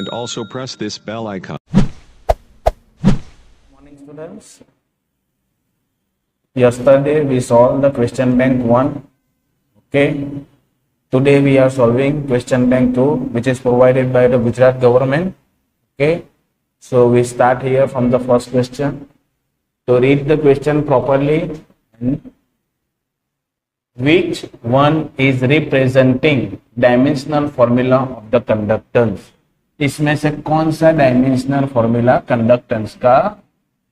and also press this bell icon. Morning students. Yesterday we solved the question bank 1. Okay. Today we are solving question bank 2, which is provided by the Gujarat government. Okay. So we start here from the first question. To read the question properly, which one is representing dimensional formula of the conductance? इसमें से कौन सा dimensional formula conductance का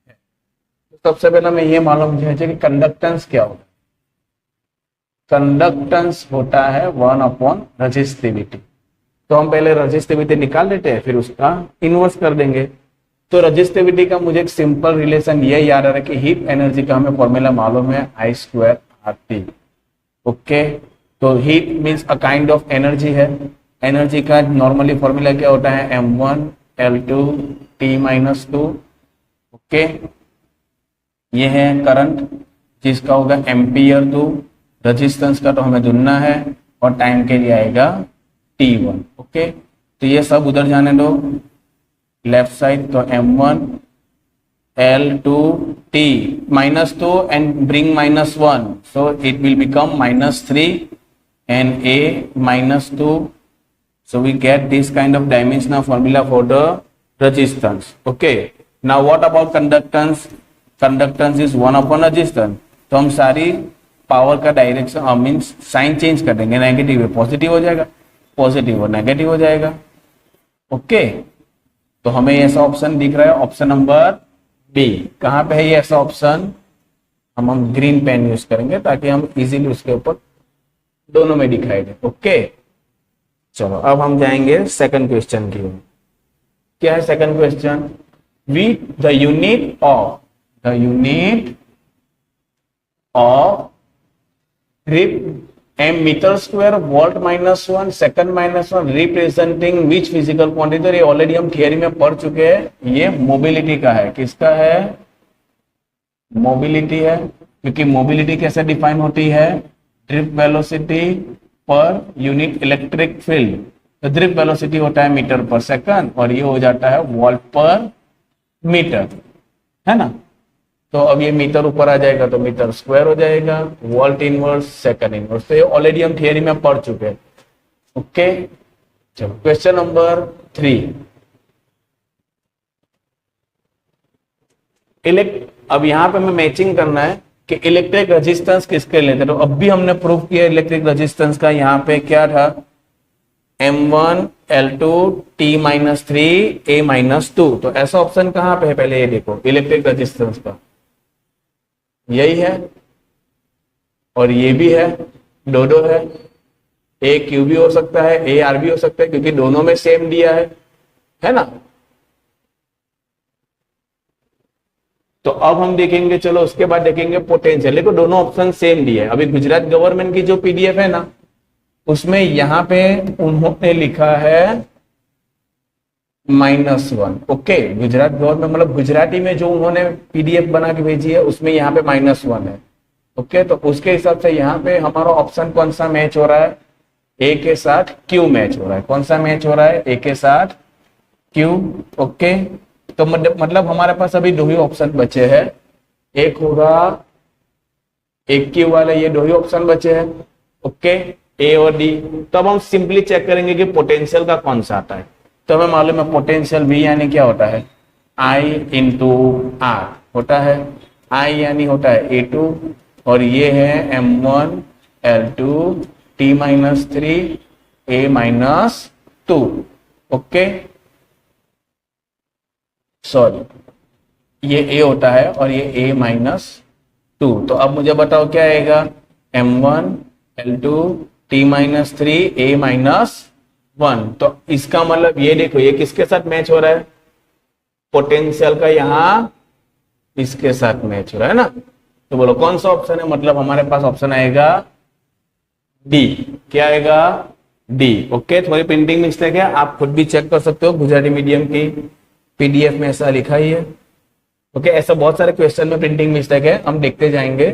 है? सबसे पहले हमें ये मालूम चाहिए कि कंडक्टेंस क्या होता है। कंडक्टेंस होता है 1 अपॉन रेजिस्टिविटी। तो हम पहले रेजिस्टिविटी निकाल लेते हैं, फिर उसका इनवर्स कर देंगे। तो रेजिस्टिविटी का मुझे एक सिंपल रिलेशन ये याद आ रहा है कि हीट एनर्जी का हमें फॉर्मूला मालूम है I²RT। ओके, तो heat means a kind of energy है। एनर्जी का नॉर्मली फॉर्मूला क्या होता है? M1L2 T-2। ओके, ये है करंट जिसका होगा एम्पियर 2। रेजिस्टेंस का तो हमें ढूंढना है और टाइम के लिए आएगा T1। ओके, तो ये सब उधर जाने दो लेफ्ट साइड। तो M1L2T -2 and bring -1, so it will become -3 and A -2. So we get this kind of dimensional formula for the resistance. Okay. Now what about conductance? Conductance is 1 upon resistance. तो हम सारी power का direction means sign change कर देंगे। Negative है positive हो जाएगा, positive और नेगेटिव हो जाएगा। ओके, तो हमें ऐसा ऑप्शन दिख रहा है, ऑप्शन नंबर बी। कहाँ पे है ये ऐसा ऑप्शन? हम ग्रीन पेन यूज करेंगे ताकि हम इजीली उसके ऊपर दोनों में दिखाई दे। ओके, चलो अब हम जाएंगे सेकंड क्वेश्चन की ओर। क्या है second question? With the unit of M metre square volt -1 second -1 representing which physical quantity. ये ऑलरेडी हम थियरी में पढ़ चुके हैं। ये मोबिलिटी का है। किसका है? मोबिलिटी है, क्योंकि मोबिलिटी कैसे डिफाइन होती है? Drift velocity per unit electric field. तो ड्रिफ्ट वेलोसिटी होता है मीटर पर सेकंड और ये हो जाता है वोल्ट पर मीटर, है ना। तो अब ये मीटर ऊपर आ जाएगा तो मीटर स्क्वायर हो जाएगा, वोल्ट इनवर्स सेकंड इनवर्स। तो ये ऑलरेडी हम थियरी में पढ़ चुके हैं। ओके, चलो क्वेश्चन नंबर 3। अब यहां पे हमें मैचिंग करना है कि इलेक्ट्रिक रेजिस्टेंस किसके लेते हैं। तो अब भी हमने प्रूव किया इलेक्ट्रिक रेजिस्टेंस का। यहाँ पे क्या था? M1L2 T-3 A-2। तो ऐसा ऑप्शन कहाँ पे है? पहले ये देखो, इलेक्ट्रिक रेजिस्टेंस का यही है और ये भी है, दो है। ए क्यू भी हो सकता है, ए आर भी हो सकता है, क्योंकि दोनों में सेम दिया है ना। तो अब हम देखेंगे, चलो उसके बाद देखेंगे पोटेंशियल। देखो दोनों ऑप्शन सेम दिए है। अभी गुजरात गवर्नमेंट की जो पीडीएफ है ना, उसमें यहां पे उन्होंने लिखा है -1। ओके, गुजरात गवर्नमेंट मतलब गुजराती में जो उन्होंने पीडीएफ बना के भेजी है उसमें यहाँ पे -1 है। ओके, तो उसके हिसाब से यहाँ पे हमारा ऑप्शन कौन सा मैच हो रहा है? ए के साथ क्यू मैच हो रहा है। कौन सा मैच हो रहा है? ए के साथ क्यू। ओके, तो मतलब हमारे पास अभी दो ही ऑप्शन बचे हैं। एक होगा एक क्यू वाले, ये दो ही ऑप्शन बचे हैं। ओके, ए और डी। तो अब हम सिंपली चेक करेंगे कि पोटेंशियल का कौन सा आता है। तो हमें मालूम है पोटेंशियल V यानी क्या होता है? I इंटू R होता है। I यानी होता है A2 और ये है M1L2 T-3 A-2। Okay, sorry, ये A होता है और ये A-2। तो अब मुझे बताओ क्या आएगा? M1L2 T-3 A-1। तो इसका मतलब ये देखो, ये किसके साथ मैच हो रहा है? पोटेंशियल का यहां इसके साथ मैच हो रहा है ना। तो बोलो कौन सा ऑप्शन है? मतलब हमारे पास ऑप्शन आएगा डी। क्या आएगा? डी। ओके, थोड़ी प्रिंटिंग मिस्टेक है, आप खुद भी चेक कर सकते हो। गुजराती मीडियम की पीडीएफ में ऐसा लिखा ही है। ओके, ऐसा बहुत सारे क्वेश्चन में प्रिंटिंग मिस्टेक है, हम देखते जाएंगे।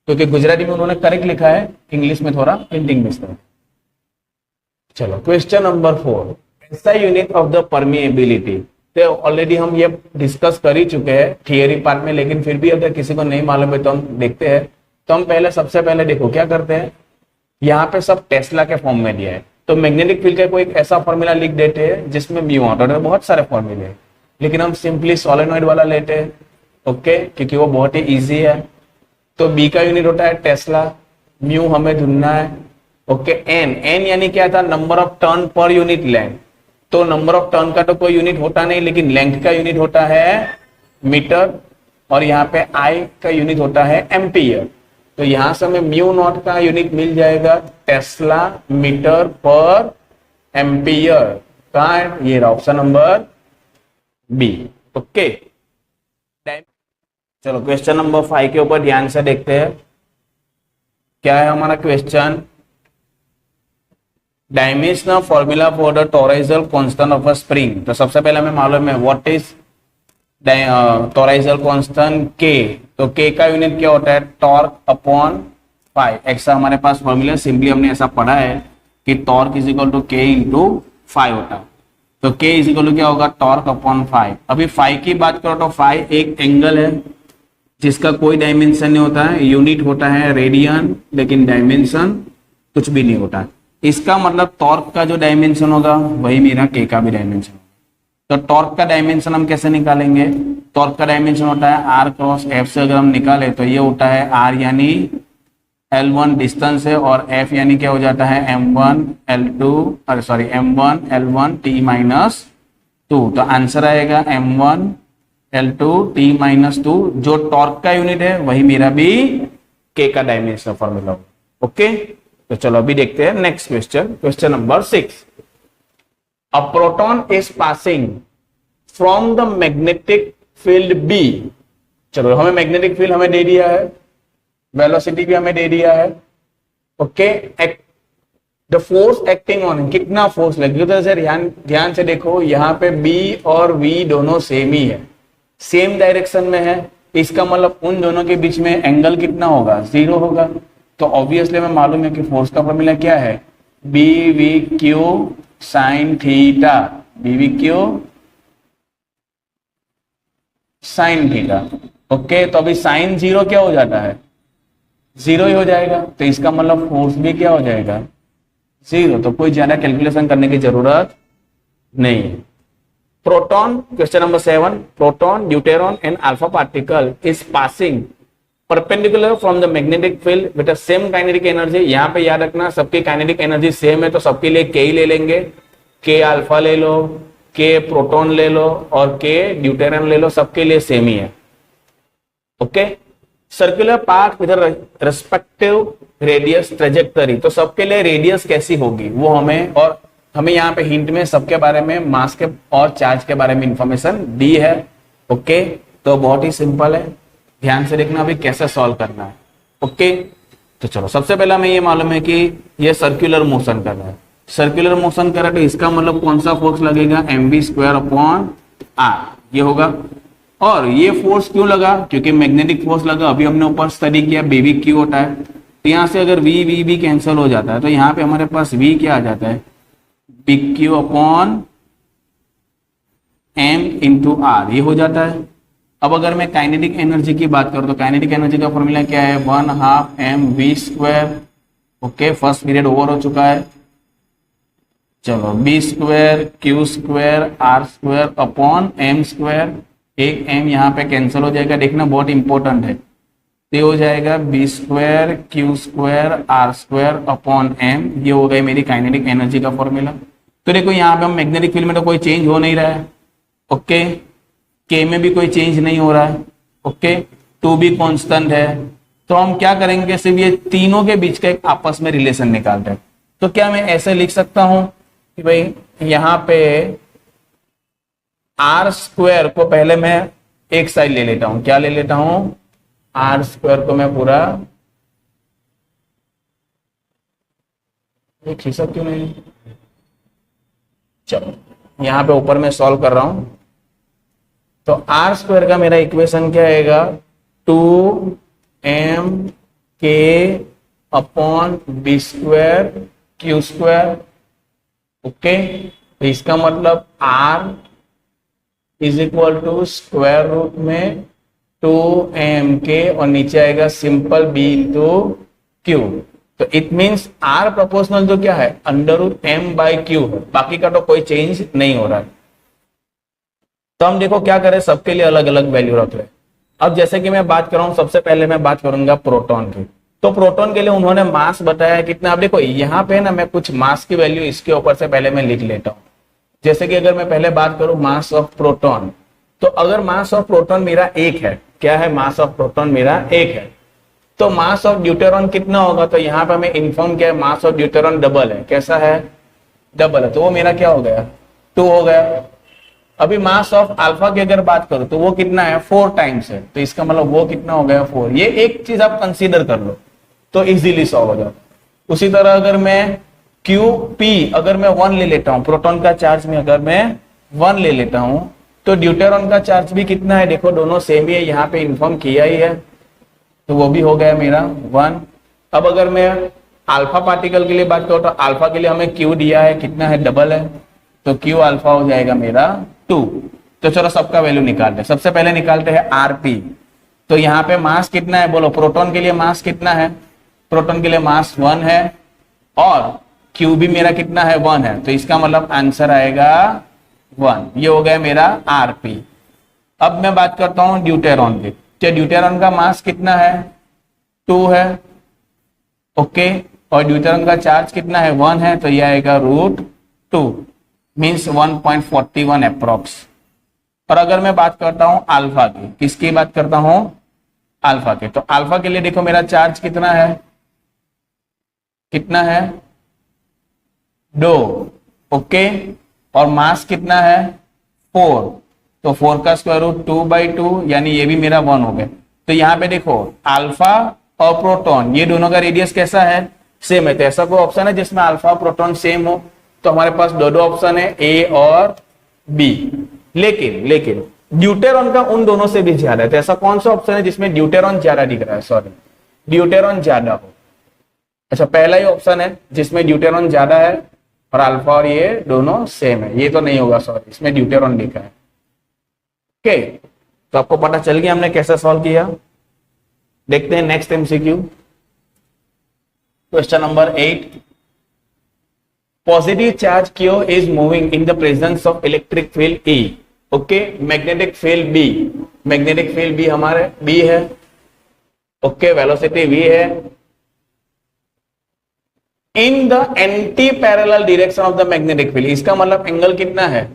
क्योंकि गुजराती में उन्होंने करेक्ट लिखा है, इंग्लिश में थोड़ा प्रिंटिंग मिस्टेक। चलो क्वेश्चन नंबर 4। ऐसा यूनिट ऑफ द परमिएबिलिटी। तो ऑलरेडी हम ये डिस्कस कर ही चुके हैं थियरी पार्ट में, लेकिन फिर भी अगर किसी को नहीं मालूम है तो हम देखते हैं। तो हम पहले सबसे पहले देखो क्या करते हैं, यहाँ पे सब टेस्ला के फॉर्म में दिया है, तो मैग्नेटिक फील्ड का कोई एक ऐसा फॉर्मूला लिख देते हैं जिसमें म्यू आउट है। बहुत सारे फॉर्मूले हैं, लेकिन हम सिंपली सोलेनॉइड वाला लेते हैं, ओके, क्योंकि वो बहुत ही इजी है। तो बी का यूनिट होता है टेस्ला, म्यू हमें ढूंढना है, ओके। एन, एन यानी क्या था, number of turn per unit length. तो नंबर ऑफ टर्न का तो कोई यूनिट होता नहीं, लेकिन लेंथ का यूनिट होता है मीटर, और यहाँ पे आई का यूनिट होता है एम्पियर। तो यहां से हमें म्यू नॉट का यूनिट मिल जाएगा टेस्ला मीटर पर एम्पियर। कहां है, ये ऑप्शन नंबर बी, ओके। चलो क्वेश्चन नंबर 5 के ऊपर ध्यान से देखते हैं। क्या है हमारा question, dimensional formula for the toroidal constant of a spring. तो सबसे पहले हमें मालूम है व्हाट इज टॉरॉइडल कांस्टेंट के। तो के का यूनिट क्या होता है, टॉर्क अपॉन फाई। ऐसा हमारे पास फॉर्मूला, सिंपली हमने ऐसा पढ़ा है कि टॉर्क इज इक्वल टू के इंटू फाई होता है। तो के इज इक्वल टू क्या होगा, टॉर्क अपॉन फाई। अभी फाई की बात करो तो फाई एक एंगल है जिसका कोई डायमेंशन नहीं होता है, यूनिट होता है रेडियन, लेकिन डायमेंशन कुछ भी नहीं होता। इसका मतलब टॉर्क का जो डायमेंशन होगा वही मेरा के का भी डायमेंशन। तो टॉर्क का डायमेंशन हम कैसे निकालेंगे, टॉर्क का डायमेंशन होता है आर क्रॉस एफ से। अगर हम निकाले तो ये होता है आर यानी L1 डिस्टेंस है, और F यानी क्या हो जाता है M1 L2, अरे sorry M1 L1 T minus 2। तो आंसर आएगा M1 L2 T माइनस 2। जो टॉर्क का यूनिट है वही मेरा भी K का डायमेंशन फॉर्मूला, ओके। तो चलो अभी देखते हैं next question, question number 6। A proton is passing from the magnetic field B। चलो हमें मैग्नेटिक फील्ड हमें दे दिया है, वेलोसिटी भी हमें दे दिया है, okay. The force acting on, कितना फोर्स लगेगा, तो ध्यान से देखो यहाँ पे B और V दोनों सेम ही है, सेम डायरेक्शन में है। इसका मतलब उन दोनों के बीच में एंगल कितना होगा, 0 होगा। तो ऑब्वियसली हमें मालूम है कि फोर्स का फॉर्मूला क्या है, BVQ sine theta, BVQ sine theta, okay. तो अभी साइन 0 क्या हो जाता है, 0 ही हो जाएगा। तो इसका मतलब फोर्स भी क्या हो जाएगा, 0। तो कोई ज्यादा कैलकुलेशन करने की जरूरत नहीं है। Proton, question number 7, proton, deuteron and alpha particle is passing perpendicular from the magnetic field with the same kinetic energy. यहाँ पे याद रखना सबकी काइनेटिक एनर्जी सेम है, तो सबके लिए के ही ले लेंगे, के अल्फा ले लो, के प्रोटॉन ले लो और के ड्यूटेरॉन ले लो, सबके लिए सेम ही है, okay. Circular path with respective radius trajectory. तो सबके लिए रेडियस कैसी होगी वो हमें, और हमें यहाँ पे हिंट में सबके बारे में मास के और चार्ज के बारे में इंफॉर्मेशन दी है, ओके। तो बहुत ही सिंपल है, ध्यान से देखना अभी कैसे सॉल्व करना है, ओके। तो चलो सबसे पहला हमें ये मालूम है कि ये सर्कुलर मोशन कर रहा है, सर्कुलर मोशन कर रहा है, तो इसका मतलब कौन सा फोर्स लगेगा, mv² अपॉन आर, ये होगा। और ये फोर्स क्यों लगा, क्योंकि मैग्नेटिक फोर्स लगा। अभी हमने ऊपर स्टडी किया BVQ होता है, तो यहाँ से अगर V कैंसिल हो जाता है तो यहाँ पे हमारे पास V क्या आ जाता है, BQ upon M into R, ये हो जाता है। अब अगर मैं काइनेटिक एनर्जी की बात करूं तो काइनेटिक एनर्जी का फॉर्मूला क्या है, 1/2 mv², okay. First period over हो चुका है, चलो B² Q² R² upon M²। एक M यहाँ पे कैंसिल हो जाएगा, देखना बहुत इंपॉर्टेंट है। तो हो जाएगा B² Q² R² upon M, ये हो गई मेरी काइनेटिक एनर्जी का फॉर्मूला। तो देखो यहाँ पे हम मैग्नेटिक फील्ड में तो कोई चेंज हो नहीं रहा है, ओके। के में भी कोई चेंज नहीं हो रहा है, ओके। 2 भी कांस्टेंट है। तो हम क्या करेंगे, सिर्फ ये तीनों के बीच का एक आपस में रिलेशन निकालते हैं। तो क्या मैं ऐसे लिख सकता हूं कि भाई यहाँ पे R² को पहले मैं एक साइड ले लेता हूं, क्या ले लेता हूं, R² को मैं पूरा, एक हिसाब क्यों नहीं, चलो यहाँ पे ऊपर में सॉल्व कर रहा हूं। तो R² का मेरा इक्वेशन क्या आएगा, 2mk upon B² Q², okay. तो इसका मतलब R is equal to square root में 2mk और नीचे आएगा सिंपल b इंटू क्यू। तो इट मीन्स R प्रोपोर्शनल जो क्या है under root m by Q है, बाकी का तो कोई चेंज नहीं हो रहा है। तो हम देखो क्या करें, सबके लिए अलग अलग वैल्यू रख रहे हैं। अब जैसे कि मैं बात कर रहा हूं, सबसे पहले मैं बात करूंगा प्रोटॉन की। तो प्रोटॉन के लिए उन्होंने मास बताया है कितना। अब देखो यहाँ पे ना मैं कुछ मास की वैल्यू इसके ऊपर से पहले मैं लिख लेता हूँ। जैसे कि अगर मैं पहले बात करूं मास ऑफ प्रोटॉन, तो अगर मास ऑफ प्रोटॉन मेरा 1 है, क्या है मास ऑफ प्रोटॉन मेरा 1 है, तो मास ऑफ ड्यूटेरॉन कितना होगा, तो यहाँ पे हमें इन्फॉर्म किया है मास ऑफ ड्यूटेरॉन डबल है। कैसा है, डबल है, तो वो मेरा क्या हो गया 2 हो गया। अभी मास ऑफ अल्फा की अगर बात करूं तो वो कितना है 4 टाइम्स है, तो इसका मतलब वो कितना हो गया 4। ये एक चीज आप कंसीडर कर लो तो इजीली सॉल्व हो जाता। उसी तरह अगर मैं QP अगर मैं 1 ले लेता हूं, प्रोटॉन का चार्ज में अगर मैं 1 ले लेता हूं, तो ड्यूटेरॉन का चार्ज भी कितना है, देखो दोनों सेम ही है, यहाँ पे इन्फॉर्म किया ही है, तो वो भी हो गया मेरा 1। अब अगर मैं अल्फा पार्टिकल के लिए बात करूं तो अल्फा के लिए हमें Q दिया है, कितना है डबल है, तो Q अल्फा हो जाएगा मेरा 2। तो चलो सबका वैल्यू निकालते हैं। सबसे पहले निकालते हैं RP। तो यहाँ पे मास कितना है बोलो, प्रोटॉन के लिए मास कितना है, प्रोटॉन के लिए मास 1 है और Q भी मेरा कितना है 1 है, तो इसका मतलब आंसर आएगा 1। ये हो गया मेरा RP। अब मैं बात करता हूं ड्यूटेरॉन की। तो ड्यूटेरॉन का मास कितना है 2 है, ओके, और ड्यूटेरॉन का चार्ज कितना है 1 है, तो ये आएगा √2 मीन्स 1.41 अप्रोक्स। और अगर मैं बात करता हूं अल्फा की, किसकी बात करता हूं अल्फा के, तो अल्फा के लिए देखो मेरा चार्ज कितना है, कितना है 2, ओके, और मास कितना है 4, तो 4 का स्क्वायर रूट 2/2 यानी ये भी मेरा 1 हो गया। तो यहाँ पे देखो अल्फा और प्रोटॉन ये दोनों का रेडियस कैसा है, सेम है। तो ऐसा कोई ऑप्शन है जिसमें अल्फा और प्रोटॉन सेम हो, तो हमारे पास दो ऑप्शन है A और B। लेकिन ड्यूटेरॉन का उन दोनों से भी ज्यादा है, तो ऐसा कौन सा ऑप्शन है जिसमें ड्यूटेरॉन ज्यादा दिख रहा है, सॉरी ड्यूटेरॉन ज्यादा हो। अच्छा, पहला ही ऑप्शन है जिसमें ड्यूटेरॉन ज्यादा है और अल्फा और ये दोनों सेम है, ये तो नहीं होगा, सॉरी इसमें ड्यूटेरॉन लिखा है। ओके, तो आपको पता चल गया हमने कैसे सॉल्व किया। देखते हैं next MCQ, question number 8। Positive charge Q is moving in the presence of electric field E, okay, magnetic field B, magnetic field B हमारे B है, ओके, वेलोसिटी V है, in the anti parallel direction of the magnetic field. इसका मतलब angle कितना है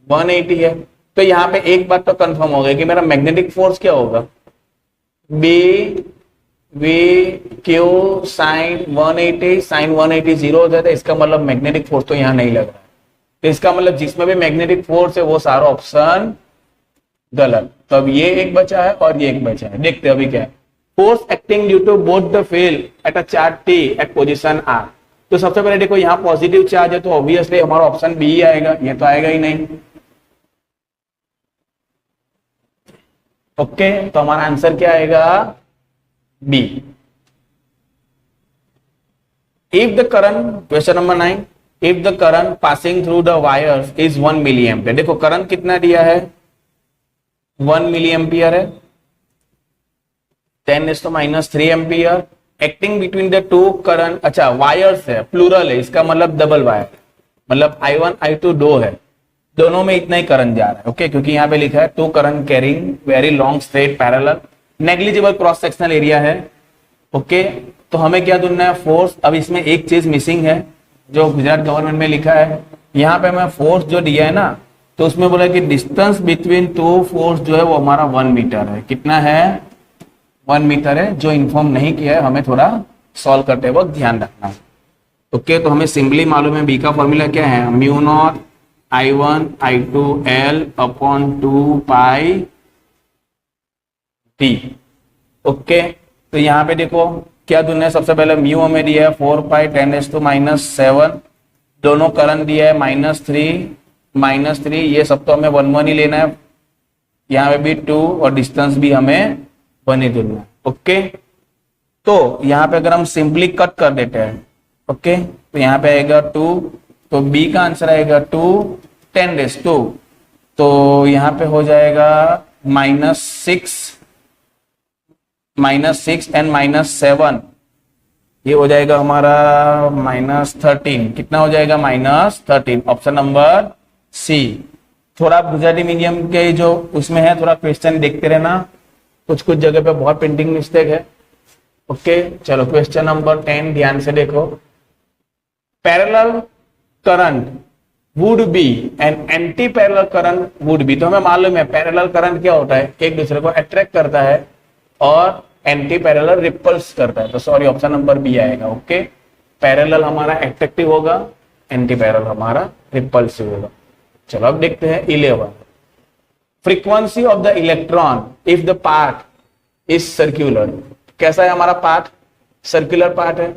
180 है। तो यहाँ पे एक बात तो कंफर्म हो गई कि मेरा मैग्नेटिक फोर्स क्या होगा BVQ साइन 180, साइन 180 0 हो जाता है, इसका मतलब मैग्नेटिक फोर्स तो यहाँ नहीं लग रहा है। तो इसका मतलब जिसमें भी मैग्नेटिक फोर्स है वो सारा ऑप्शन गलत। तो अब ये एक बचा है और ये एक बचा है। देखते हैं अभी क्या है, force acting due to both the field at a charge T at position R। तो सबसे पहले देखो यहाँ पॉजिटिव चार्ज है तो ऑब्वियसली हमारा ऑप्शन बी ही आएगा, ये तो आएगा ही नहीं, ओके, तो हमारा आंसर क्या आएगा B. If the current, question number 9, if the current passing through the wires is 1 milli ampere. देखो करंट कितना दिया है 1 मिली एम्पियर है, 10⁻³ ampere acting between the two current. अच्छा, वायर्स है, प्लूरल है, इसका मतलब डबल वायर, मतलब I1 I2 दो है, दोनों में इतना ही करंट जा रहा है, ओके, क्योंकि यहाँ पे लिखा है two current carrying very long straight parallel, negligible cross sectional area है, ओके। तो हमें क्या ढूंढना है फोर्स। अब इसमें एक चीज मिसिंग है जो गुजरात गवर्नमेंट में लिखा है, यहाँ पे हमें फोर्स जो दिया है ना, तो उसमें बोला कि डिस्टेंस बिटवीन टू फोर्स जो है वो हमारा 1 मीटर है। कितना है 1 मीटर है, जो इन्फॉर्म नहीं किया है हमें थोड़ा सॉल्व करते वक्त ध्यान रखना है, ओके। तो हमें सिंपली मालूम है बी का फॉर्मूला क्या है, μ0 I1 I2 L अपॉन 2 पाई T, ओके। तो यहाँ पे देखो क्या ढूंढना है, सबसे पहले म्यू हमें दिया है 4 पाई 10⁻⁷, दोनों करंट दिया है -3, ये सब तो हमें 1 1 ही लेना है, यहाँ पे भी 2 और डिस्टेंस भी हमें 1 ही ढूंढना है, ओके। तो यहाँ पे अगर हम सिंपली कट कर देते हैं, ओके, तो यहाँ पे आएगा 2, तो बी का आंसर आएगा 2 10⁻², तो यहाँ पे हो जाएगा -6 एंड -7, ये हो जाएगा हमारा -13, कितना हो जाएगा -13, ऑप्शन नंबर सी। थोड़ा आप गुजराती मीडियम के जो उसमें है थोड़ा क्वेश्चन देखते रहना, कुछ कुछ जगह पे बहुत प्रिंटिंग मिस्टेक है। ओके चलो क्वेश्चन नंबर 10 ध्यान से देखो। Parallel current would be and anti parallel current would be, तो हमें मालूम है पैरेलल करंट क्या होता है, एक दूसरे को अट्रैक्ट करता है और एंटी पैरेलल रिपल्स करता है, तो सॉरी ऑप्शन नंबर बी आएगा। ओके पैरेलल हमारा अट्रैक्टिव होगा, एंटी पैरेलल हमारा रिपल्सिव होगा। चलो अब देखते हैं 11, frequency of the electron if the path is circular. कैसा है हमारा पाथ, सर्कुलर पाथ है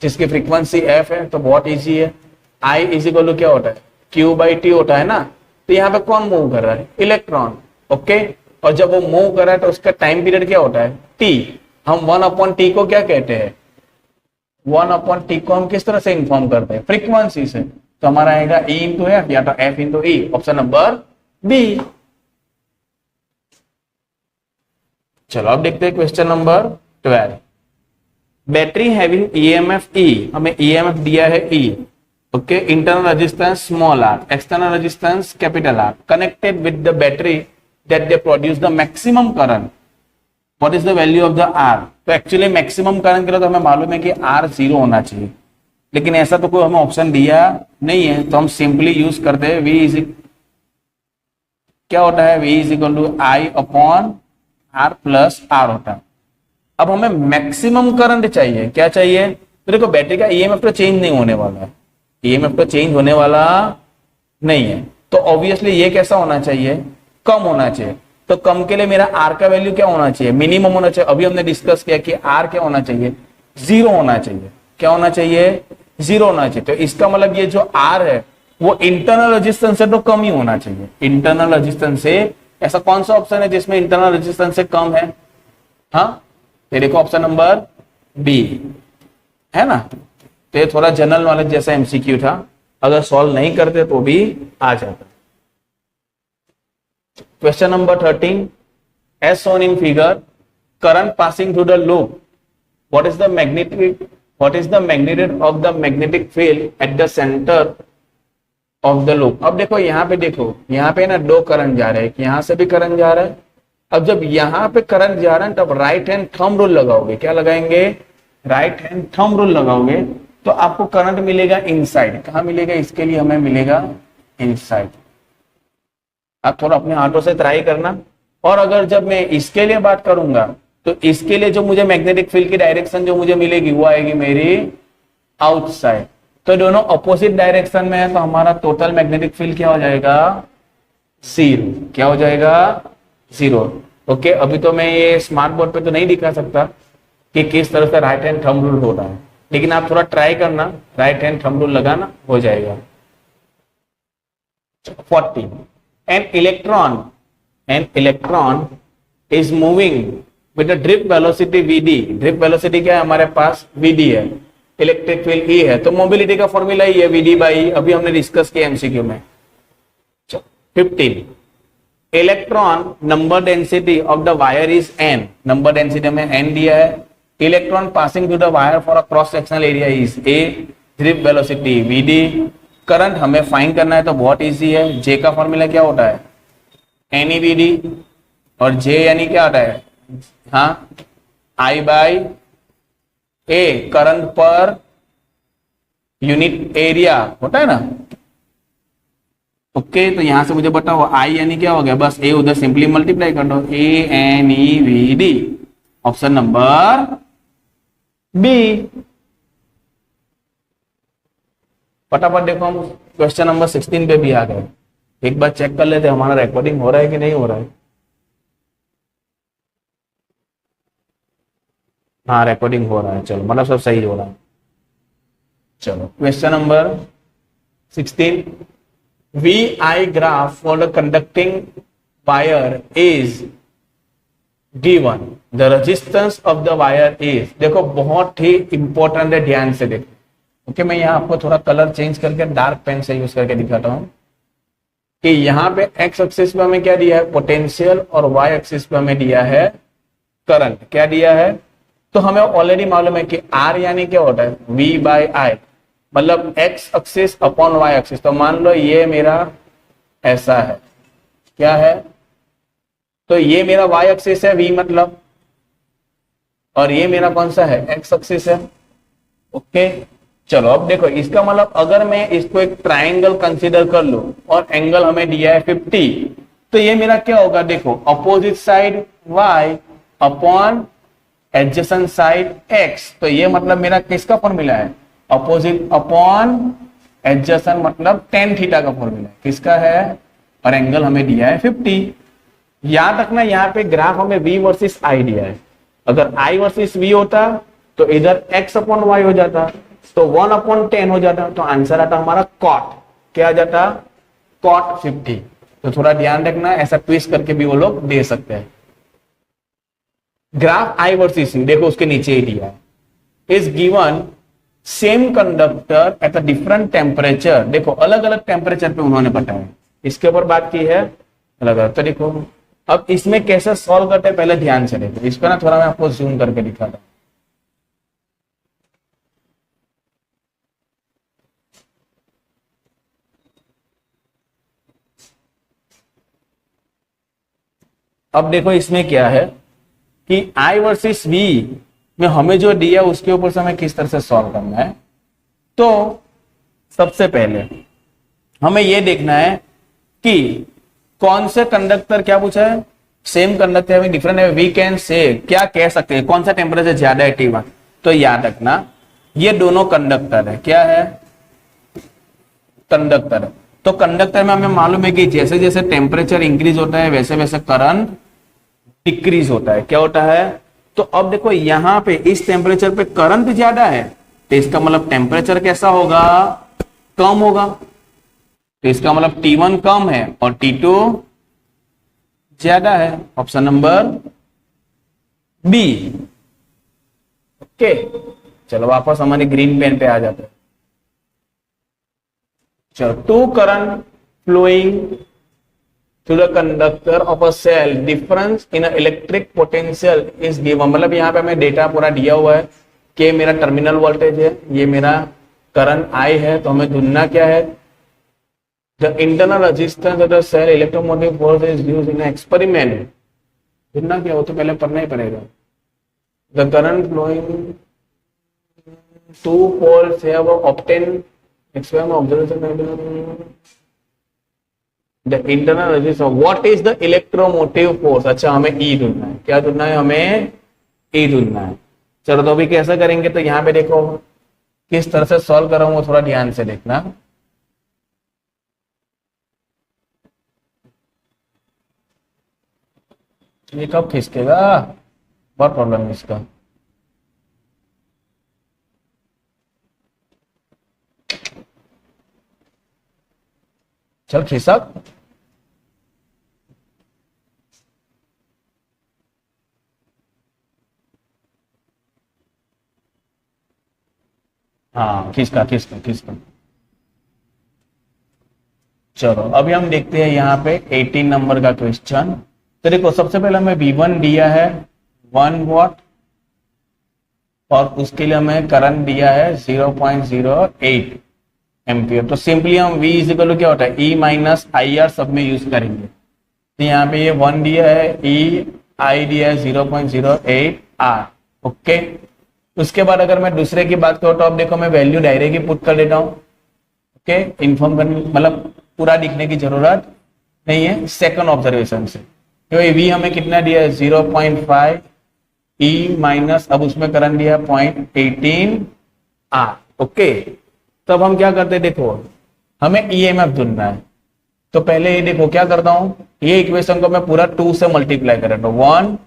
जिसकी फ्रीक्वेंसी f है, तो बहुत इजी है। I इज इक्वल टू क्या होता है, Q/T होता है ना, तो यहाँ पे कौन मूव कर रहा है, इलेक्ट्रॉन। ओके और जब वो मूव कर रहा है तो उसका टाइम पीरियड क्या होता है, t। हम 1/t को क्या कहते हैं, 1/t को हम किस तरह से इंफॉर्म करते हैं, फ्रीक्वेंसी से, तो हमारा आएगा E इंटू एफ या तो F इंटू E, ऑप्शन नंबर बी। चलो अब देखते हैं question number 12, battery having EMF E, हमें EMF दिया है E। Okay internal resistance small r, external resistance capital R, connected with the battery that they produce the maximum current, what is the value of the R। तो actually maximum current के लिए तो हमें मालूम है कि R 0 होना चाहिए, लेकिन ऐसा तो कोई हमें ऑप्शन दिया नहीं है, तो हम सिंपली यूज करते हैं V इज क्या होता है, V is equal to I/R plus R होता है। अब हमें मैक्सिमम करंट चाहिए, क्या चाहिए, तो देखो बैटरी का EMF तो चेंज नहीं होने वाला है, EMF तो चेंज होने वाला नहीं है, तो ऑब्वियसली ये कैसा होना चाहिए, कम होना चाहिए। तो कम के लिए मेरा R का वैल्यू क्या होना चाहिए, मिनिमम होना चाहिए। अभी हमने डिस्कस किया कि R क्या होना चाहिए, 0 होना चाहिए। क्या होना चाहिए, 0 होना चाहिए। तो इसका मतलब ये जो R है वो इंटरनल रेजिस्टेंस से तो कम ही होना चाहिए। इंटरनल रेजिस्टेंस से ऐसा कौन सा ऑप्शन है जिसमें इंटरनल रेजिस्टेंस से कम है, हाँ ये देखो ऑप्शन नंबर बी है ना। तो ये थोड़ा जनरल नॉलेज जैसा एमसीक्यू था, अगर सॉल्व नहीं करते तो भी आ जाता। Question number 13, as shown in figure, current passing through the loop, what is the magnitude of the magnetic field at the center of the loop। अब देखो यहाँ पे ना दो करंट जा रहे हैं, यहाँ से भी करंट जा रहा है। अब जब यहाँ पे करंट जा रहा है तब राइट हैंड थंब रूल लगाओगे, क्या लगाएंगे, राइट हैंड थंब रूल लगाओगे, तो आपको करंट मिलेगा इनसाइड। कहाँ मिलेगा, इसके लिए हमें मिलेगा इनसाइड। आप थोड़ा अपने हाथों से ट्राई करना। और अगर जब मैं इसके लिए बात करूंगा तो इसके लिए जो मुझे मैग्नेटिक फील्ड की डायरेक्शन जो मुझे मिलेगी वो आएगी मेरी आउटसाइड। तो दोनों अपोजिट डायरेक्शन में है, तो हमारा टोटल मैग्नेटिक फील्ड क्या हो जाएगा, 0। क्या हो जाएगा, 0। ओके अभी तो मैं ये स्मार्ट बोर्ड पे तो नहीं दिखा सकता कि किस तरह से राइट हैंड थंब रूल हो रहा है, लेकिन आप थोड़ा ट्राई करना, राइट हैंड थंब रूल लगाना, हो जाएगा। 14, an electron is moving with a drift velocity vd। drift velocity क्या है हमारे पास, vd है, इलेक्ट्रिक फील्ड E है, तो मोबिलिटी का फॉर्मूला ही है vd by E, अभी हमने डिस्कस किया एमसीक्यू में। 15, electron number density of the wire is n, number density में n दिया है। Electron passing through the wire for a cross sectional area is a, drift velocity vd। Current हमें find करना है तो बहुत इजी है, J का फॉर्मूला क्या होता है, NEVD, और J यानी क्या होता है, हाँ I/A, current per unit area होता है ना। ओके तो यहां से मुझे बताओ I यानी क्या हो गया, बस A उधर सिंपली मल्टीप्लाई कर दो, ANEVD, ऑप्शन नंबर बी। फटाफट देखो हम क्वेश्चन नंबर 16 पे भी आ गए। एक बार चेक कर लेते हमारा रिकॉर्डिंग हो रहा है कि नहीं हो रहा है। हाँ रिकॉर्डिंग हो रहा है, चलो मतलब सब सही हो रहा है। चलो question number 16, VI graph for the conducting wire is given, the resistance of the wire is. देखो बहुत ही इंपॉर्टेंट है, ध्यान से देखो। ओके, मैं यहाँ आपको थोड़ा कलर चेंज करके डार्क पेन से यूज करके दिखाता हूँ कि यहाँ पे एक्स एक्सिस पे हमें क्या दिया है, पोटेंशियल, और वाई एक्सिस पे हमें दिया है करंट। क्या दिया है, तो हमें ऑलरेडी मालूम है कि आर यानी क्या होता है, वी बाय आई, मतलब X axis upon Y axis. तो मान लो ये मेरा ऐसा है, क्या है, तो ये मेरा वाई एक्सिस है वी मतलब, और ये मेरा कौन सा है, एक्स एक्सिस है। ओके, चलो अब देखो, इसका मतलब अगर मैं इसको एक ट्राइंगल कंसीडर कर लूं और एंगल हमें दिया है 50, तो ये मेरा क्या होगा, देखो opposite side y upon adjacent side x। तो ये मतलब मेरा किसका फॉर्मूला है, अपोजिट अपॉन एडजेसेंट, मतलब tan थीटा का फॉर्मूला है, किसका है, और एंगल हमें दिया है 50। याद रखना यहाँ पे ग्राफ हमें v वर्सेस i दिया है, अगर i वर्सेस v होता तो इधर x अपॉन y हो जाता, तो 1 अपॉन 10 हो जाता, तो आंसर आता हमारा कॉट, क्या आ जाता, कॉट 50। तो थोड़ा ध्यान रखना, ऐसा ट्विस्ट करके भी वो लोग दे सकते हैं। ग्राफ I वर्सेस U, देखो उसके नीचे ही दिया है, is given same conductor at a different temperature. देखो अलग अलग टेम्परेचर पे उन्होंने बताया, इसके ऊपर बात की है अलग अलग। तो देखो अब इसमें कैसे सॉल्व करते हैं, पहले ध्यान से देखो, इसको ना थोड़ा मैं आपको जूम करके दिखाता हूं। अब देखो इसमें क्या है कि I वर्सेस V में हमें जो दिया उसके ऊपर से हमें किस तरह से सॉल्व करना है। तो सबसे पहले हमें यह देखना है कि कौन से कंडक्टर, क्या पूछा है, सेम कंडक्टर है डिफरेंट है, वी कैन से, क्या कह सकते हैं कौन सा टेम्परेचर ज्यादा है, T1। तो याद रखना ये दोनों कंडक्टर है, क्या है, कंडक्टर। तो कंडक्टर में हमें मालूम है कि जैसे जैसे टेम्परेचर इंक्रीज होता है वैसे वैसे करंट डिक्रीज होता है, क्या होता है। तो अब देखो यहाँ पे इस टेम्परेचर पे करंट ज्यादा है, तो इसका मतलब टेम्परेचर कैसा होगा, कम होगा। तो इसका मतलब T1 कम है और T2 ज्यादा है, ऑप्शन नंबर बी। ओके, चलो वापस हमारे ग्रीन पेन पे आ जाते हैं। चलो, two current flowing through the conductor of a cell, difference in a electric potential is given। मतलब यहाँ पे हमें डेटा पूरा दिया हुआ है कि मेरा टर्मिनल वोल्टेज है, ये मेरा करंट I है, तो हमें ढूंढना क्या है, the internal resistance of the cell electromotive force is used in experiment। ढूंढना क्या, वो तो पहले पढ़ना ही पड़ेगा। the current flowing two poles have obtained experiment observation the internal resistance, what is the electromotive force। अच्छा हमें E ढूंढना है, क्या ढूंढना है, हमें E ढूंढना है। चलो तो अभी कैसे करेंगे, तो यहाँ पे देखो किस तरह से सॉल्व कर रहा हूं, वो थोड़ा ध्यान से देखना। ये कब खिसकेगा, बहुत प्रॉब्लम है इसका। चल खिसक, हाँ खिसका खिसका खिसका। चलो अभी हम देखते हैं यहाँ पे 18 नंबर का क्वेश्चन। तो देखो सबसे पहले हमें V1 दिया है 1 वॉट और उसके लिए हमें करंट दिया है 0.08 एम्पियर। तो सिंपली हम V इक्वल टू क्या होता है, E माइनस IR सब में यूज करेंगे। तो यहाँ पे ये 1 दिया है, E I दिया है 0.08 R। ओके, उसके बाद अगर मैं दूसरे की बात करूँ तो अब देखो मैं वैल्यू डायरेक्ट ही पुट कर देता हूँ। ओके, इन्फॉर्म करने मतलब पूरा दिखने की जरूरत नहीं है, सेकंड ऑब्जर्वेशन से। क्योंकि V हमें कितना दिया है 0.5 E माइनस, अब उसमें करंट दिया 0.18 R। ओके, तब हम क्या करते हैं, देखो हमें EMF ढूंढना है। तो पहले ये देखो क्या करता हूं, ये इक्वेशन को मैं पूरा 2 से मल्टीप्लाई कर देता हूं, 1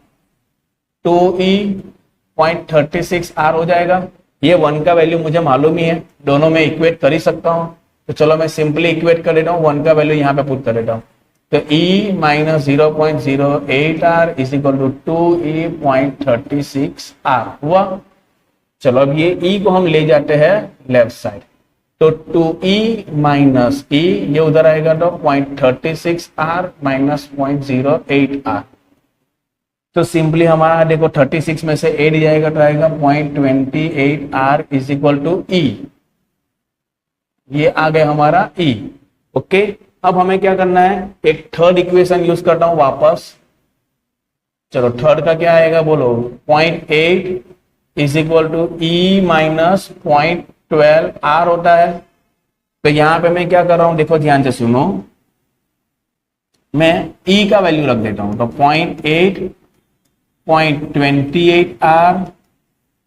2E 0.36 R हो जाएगा। ये 1 का वैल्यू मुझे मालूम ही है, दोनों में इक्वेट कर ही सकता हूं। तो चलो मैं सिंपली इक्वेट कर देता हूं, 1 का वैल्यू यहाँ पे पुट कर देता हूं। तो E minus 0.08 R is equal to 2E 0.36 R हुआ। चलो अब ये ई को हम ले जाते हैं लेफ्ट साइड, तो 2e माइनस ई, ये उधर आएगा तो 0.36r माइनस 0.08r। तो सिंपली हमारा देखो 36 में से 8 जाएगा तो आएगा 0.28r इज इक्वल टू ई। ये आ गया हमारा ई। ओके, अब हमें क्या करना है, एक थर्ड इक्वेशन यूज करता हूं वापस। चलो थर्ड का क्या आएगा बोलो, 0.8 is equal to E minus 0.12r होता है। तो यहां पे मैं क्या कर रहा हूं, देखो ध्यान से सुनो, मैं ई का वैल्यू रख देता हूं, तो 0.8, 0.28r,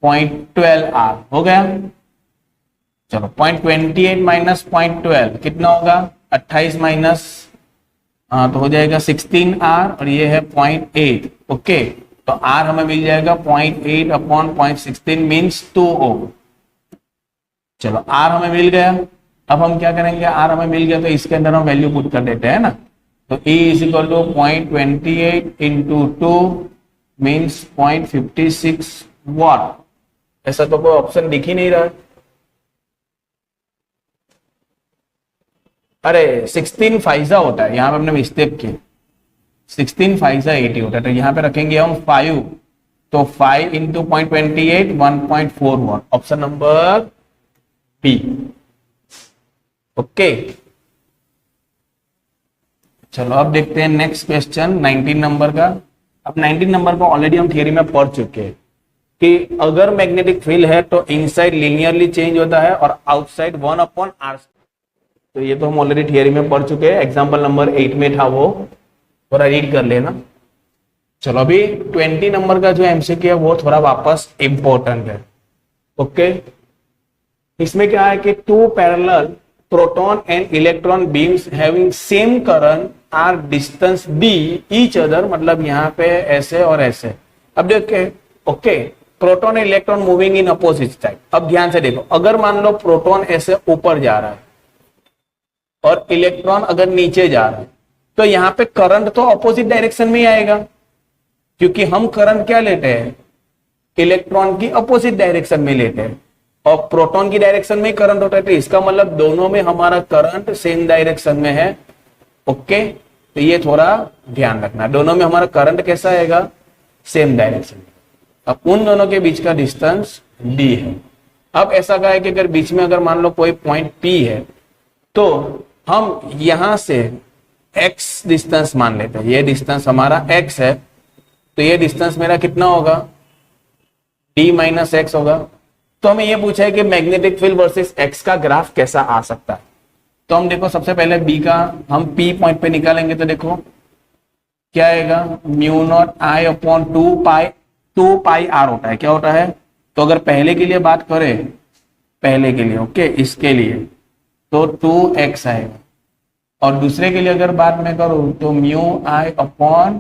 0.12r हो गया। चलो 0.28 माइनस 0.12 कितना होगा, 28 माइनस तो हो जाएगा 16r, और ये है 0.8। ओके, तो r हमें मिल जाएगा 0.8 अपॉन 0.16 मीन्स 2 ओम। चलो r हमें मिल गया। अब हम क्या करेंगे, r हमें मिल गया तो इसके अंदर हम वैल्यू पुट कर देते हैं ना, तो E is equal to 0.28 into 2 means 0.56 watt. ऐसा तो कोई ऑप्शन दिख ही नहीं रहा। अरे 16 फाइजा होता है, यहाँ पे हमने मिस्टेक की, 16 फाइजा 80 होता है, तो यहाँ पे रखेंगे हम 5, तो 5 इंटू 0.28 1.4 वाट, ऑप्शन नंबर बी। ओके, चलो अब देखते हैं नेक्स्ट क्वेश्चन 19 नंबर का। अब 19 नंबर को ऑलरेडी हम थियरी में पढ़ चुके हैं कि अगर मैग्नेटिक फील्ड है तो इनसाइड लिनियरली चेंज होता है और आउटसाइड 1/r। तो ये तो हम ऑलरेडी थियरी में पढ़ चुके हैं, एग्जांपल नंबर 8 में था, वो थोड़ा रीड कर लेना। चलो अभी 20 नंबर का जो एमसीक्यू है वो थोड़ा वापस इंपॉर्टेंट है। ओके, इसमें क्या है कि two parallel proton and electron beams having same current are distance d each other, मतलब यहाँ पे ऐसे और ऐसे। अब देखिए, okay, proton and electron moving in opposite side. अब ध्यान से देखो, अगर मान लो प्रोटॉन ऐसे ऊपर जा रहा है और इलेक्ट्रॉन अगर नीचे जा रहा है, तो यहाँ पे करंट तो अपोजिट डायरेक्शन में ही आएगा, क्योंकि हम करंट क्या लेते हैं, इलेक्ट्रॉन की अपोजिट डायरेक्शन में लेते हैं, और प्रोटॉन की डायरेक्शन में ही करंट होता है। तो इसका मतलब दोनों में हमारा करंट सेम डायरेक्शन में है। ओके, तो ये थोड़ा ध्यान रखना, दोनों में हमारा करंट कैसा आएगा, सेम डायरेक्शन में। अब उन दोनों के बीच का डिस्टेंस d है। अब ऐसा कहा है कि अगर बीच में अगर मान लो कोई पॉइंट P है, तो हम यहां से x डिस्टेंस मान लेते हैं, ये डिस्टेंस हमारा x है, तो ये डिस्टेंस मेरा कितना होगा, d माइनस एक्स होगा। तो हमें ये पूछा है कि मैग्नेटिक फील्ड वर्सेस x का ग्राफ कैसा आ सकता है। तो हम देखो सबसे पहले b का हम p पॉइंट पे निकालेंगे, तो देखो क्या आएगा, mu naught I upon 2 pi r होता है, क्या होता है। तो अगर पहले के लिए बात करें, पहले के लिए ओके, इसके लिए तो 2x आएगा, और दूसरे के लिए अगर बात मैं करूं तो म्यू I अपॉन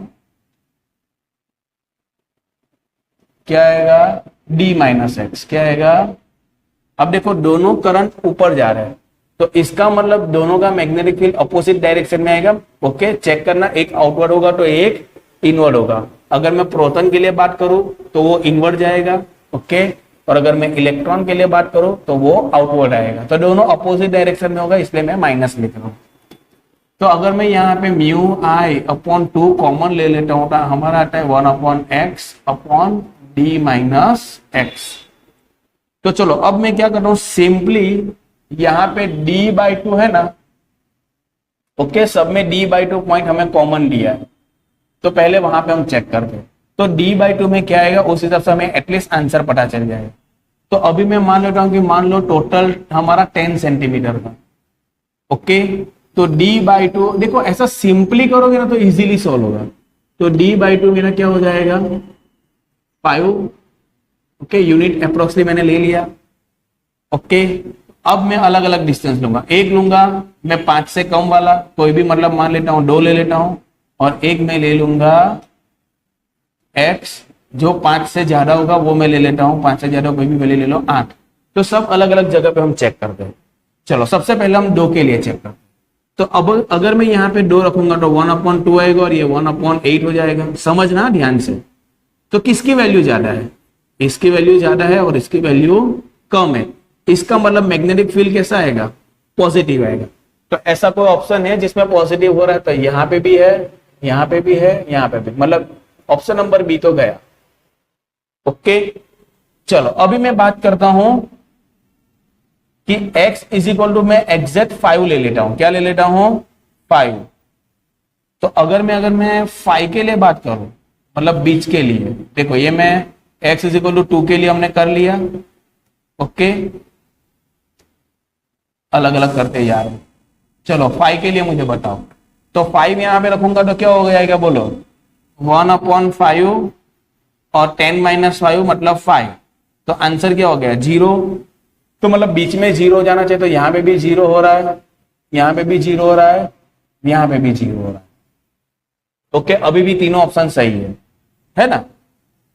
क्या आएगा, d माइनस एक्स, क्या आएगा। अब देखो दोनों करंट ऊपर जा रहे हैं, तो इसका मतलब दोनों का मैग्नेटिक फील्ड अपोजिट डायरेक्शन में आएगा। ओके, चेक करना, एक आउटवर्ड होगा तो एक इनवर्ड होगा। अगर मैं प्रोटॉन के लिए बात करूं तो वो इनवर्ड जाएगा। ओके, और अगर मैं इलेक्ट्रॉन के लिए बात करूं तो वो आउटवर्ड आएगा। तो दोनों अपोजिट डायरेक्शन में होगा, इसलिए मैं माइनस लिख रहा हूं। तो अगर मैं यहाँ पे म्यू I अपॉन 2 कॉमन ले लेता हूं तो हमारा आता है 1 upon x upon d minus x. तो चलो अब मैं क्या कर रहा हूं, सिंपली यहाँ पे d/2 है ना, ओके, सब में d/2 पॉइंट हमें कॉमन दिया है, तो पहले वहां पे हम चेक करते हैं। तो d/2 में क्या आएगा, उस हिसाब से हमें एटलीस्ट आंसर पता चल जाएगा। तो अभी मैं मान लेता हूं कि मान लो टोटल हमारा 10 सेंटीमीटर का। ओके, तो d/2 देखो, ऐसा सिंपली करोगे ना तो इजीली सॉल्व होगा। तो d/2 मेरा क्या हो जाएगा, 5। ओके, यूनिट अप्रोक्सीमेटली मैंने ले लिया। ओके, अब मैं अलग अलग डिस्टेंस लूंगा, एक लूंगा मैं 5 से कम वाला, कोई भी मतलब मान लेता हूं 2 ले लेता हूं, और एक मैं ले लूंगा x जो 5 से ज्यादा होगा वो मैं ले लेता हूं, 5 से ज्यादा कोई भी वैल्यू ले लो 8। तो सब अलग अलग जगह पे हम चेक करते हैं। चलो सबसे पहले हम 2 के लिए चेक करते हैं। तो अब अगर मैं यहाँ पे 2 रखूंगा तो 1/2 आएगा और ये 1/8 हो जाएगा। समझना ध्यान से। तो किसकी वैल्यू ज्यादा है, इसकी वैल्यू ज्यादा है और इसकी वैल्यू कम है, इसका मतलब मैग्नेटिक फील्ड कैसा आएगा, पॉजिटिव आएगा। तो ऐसा कोई ऑप्शन है जिसमें पॉजिटिव हो रहा है, तो यहाँ पे भी है, यहाँ पे भी है, यहाँ पे भी, मतलब ऑप्शन नंबर बी तो गया। ओके, चलो अभी मैं बात करता हूं कि x इज इक्वल टू, मैं एग्जैक्ट 5 ले लेता हूं, क्या ले लेता हूं 5। तो अगर मैं 5 के लिए बात करूं, मतलब बीच के लिए, देखो ये मैं x इज इक्वल टू 2 के लिए हमने कर लिया। ओके, अलग अलग करते जा रहे हैं। चलो 5 के लिए मुझे बताओ, तो 5 यहां पे रखूंगा तो क्या हो जाएगा बोलो, 1/5 और 10 - 5 मतलब 5, तो आंसर क्या हो गया 0। तो मतलब बीच में 0 हो जाना चाहिए, तो यहाँ पे भी 0 हो रहा है, यहाँ पे भी 0 हो रहा है, यहाँ पे भी 0 हो रहा है। ओके, अभी भी तीनों ऑप्शन सही है ना।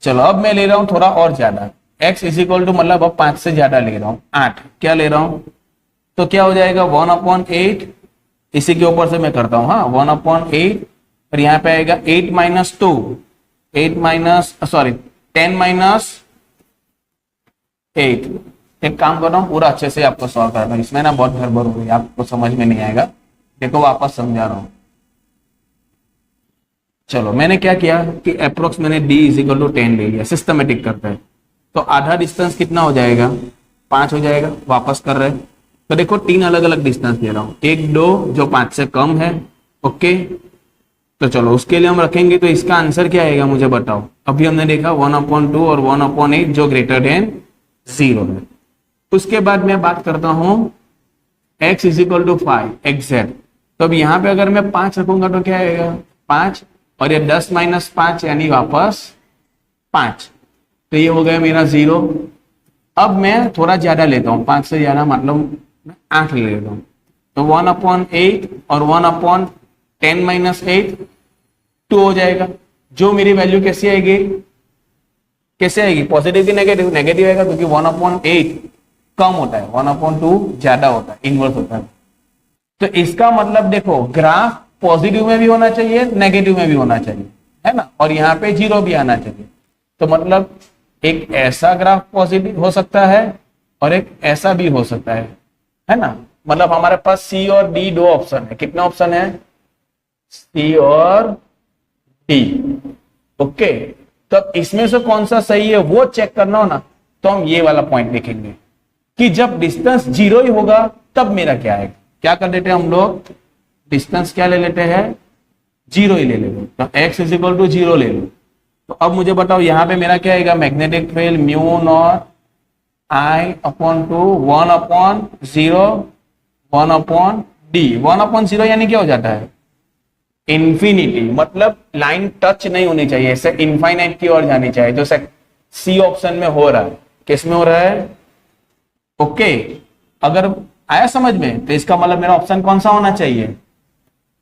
चलो अब मैं ले रहा हूं थोड़ा और ज्यादा, x इज इक्वल टू, मतलब अब 5 से ज्यादा ले रहा हूं, 8 क्या ले रहा हूं, तो क्या हो जाएगा 1/8, इसी के ऊपर से मैं करता हूं, हाँ 1/8, और यहाँ पे आएगा 8 - 2, 10 - 8। एक काम कर रहा हूँ, पूरा अच्छे से आपको सॉल्व करना है, इसमें ना बहुत गड़बड़ हो गई, आपको समझ में नहीं आएगा, देखो वापस समझा रहा हूं। चलो मैंने क्या किया कि अप्रोक्स मैंने d इज इक्वल टू 10 ले लिया, सिस्टमेटिक करते हैं, तो आधा डिस्टेंस कितना हो जाएगा 5 हो जाएगा, वापस कर रहे हैं। तो देखो 3 अलग अलग डिस्टेंस ले रहा हूं, 1 2 जो 5 से कम है। ओके, तो चलो उसके लिए हम रखेंगे, तो इसका आंसर क्या आएगा मुझे बताओ। अभी हमने देखा 1/2 और 1/8 जो ग्रेटर देन 0 है। उसके बाद मैं बात करता हूं x is equal to 5 exact, तो अब यहाँ पे अगर मैं 5 रखूंगा तो क्या आएगा 5, और ये 10 - 5 यानी वापस 5, तो ये हो गया मेरा 0। अब मैं थोड़ा ज्यादा लेता हूँ, 5 से ज्यादा मतलब 8 ले लेता हूँ, तो 1/8 और 1/10 - 8 2 हो जाएगा। जो मेरी वैल्यू कैसी आएगी पॉजिटिव की नेगेटिव, नेगेटिव आएगा, क्योंकि 1/8 कम होता है, 1/2 ज्यादा होता है, इनवर्स होता है। तो इसका मतलब देखो ग्राफ पॉजिटिव में भी होना चाहिए, नेगेटिव में भी होना चाहिए, है ना, और यहाँ पे 0 भी आना चाहिए। तो मतलब एक ऐसा ग्राफ पॉजिटिव हो सकता है और एक ऐसा भी हो सकता है ना। मतलब हमारे पास सी और डी 2 ऑप्शन है, कितना ऑप्शन है सी और डी। ओके, तो अब इसमें से कौन सा सही है वो चेक करना हो ना, तो हम ये वाला पॉइंट देखेंगे कि जब डिस्टेंस 0 ही होगा तब मेरा क्या है। क्या कर देते हैं हम लोग, डिस्टेंस क्या ले लेते हैं 0 ही ले लेते, तो x इज इक्वल टू 0 ले लो। तो अब मुझे बताओ यहाँ पे मेरा क्या आएगा, magnetic field mu naught I/2 1/0 1/d, 1/0 यानी क्या हो जाता है इंफिनिटी, मतलब लाइन टच नहीं होनी चाहिए, ऐसे इनफाइनाइट की ओर जानी चाहिए, जो सी ऑप्शन में हो रहा है। किस में हो रहा है, ओके, अगर आया समझ में, तो इसका मतलब मेरा ऑप्शन कौन सा होना चाहिए,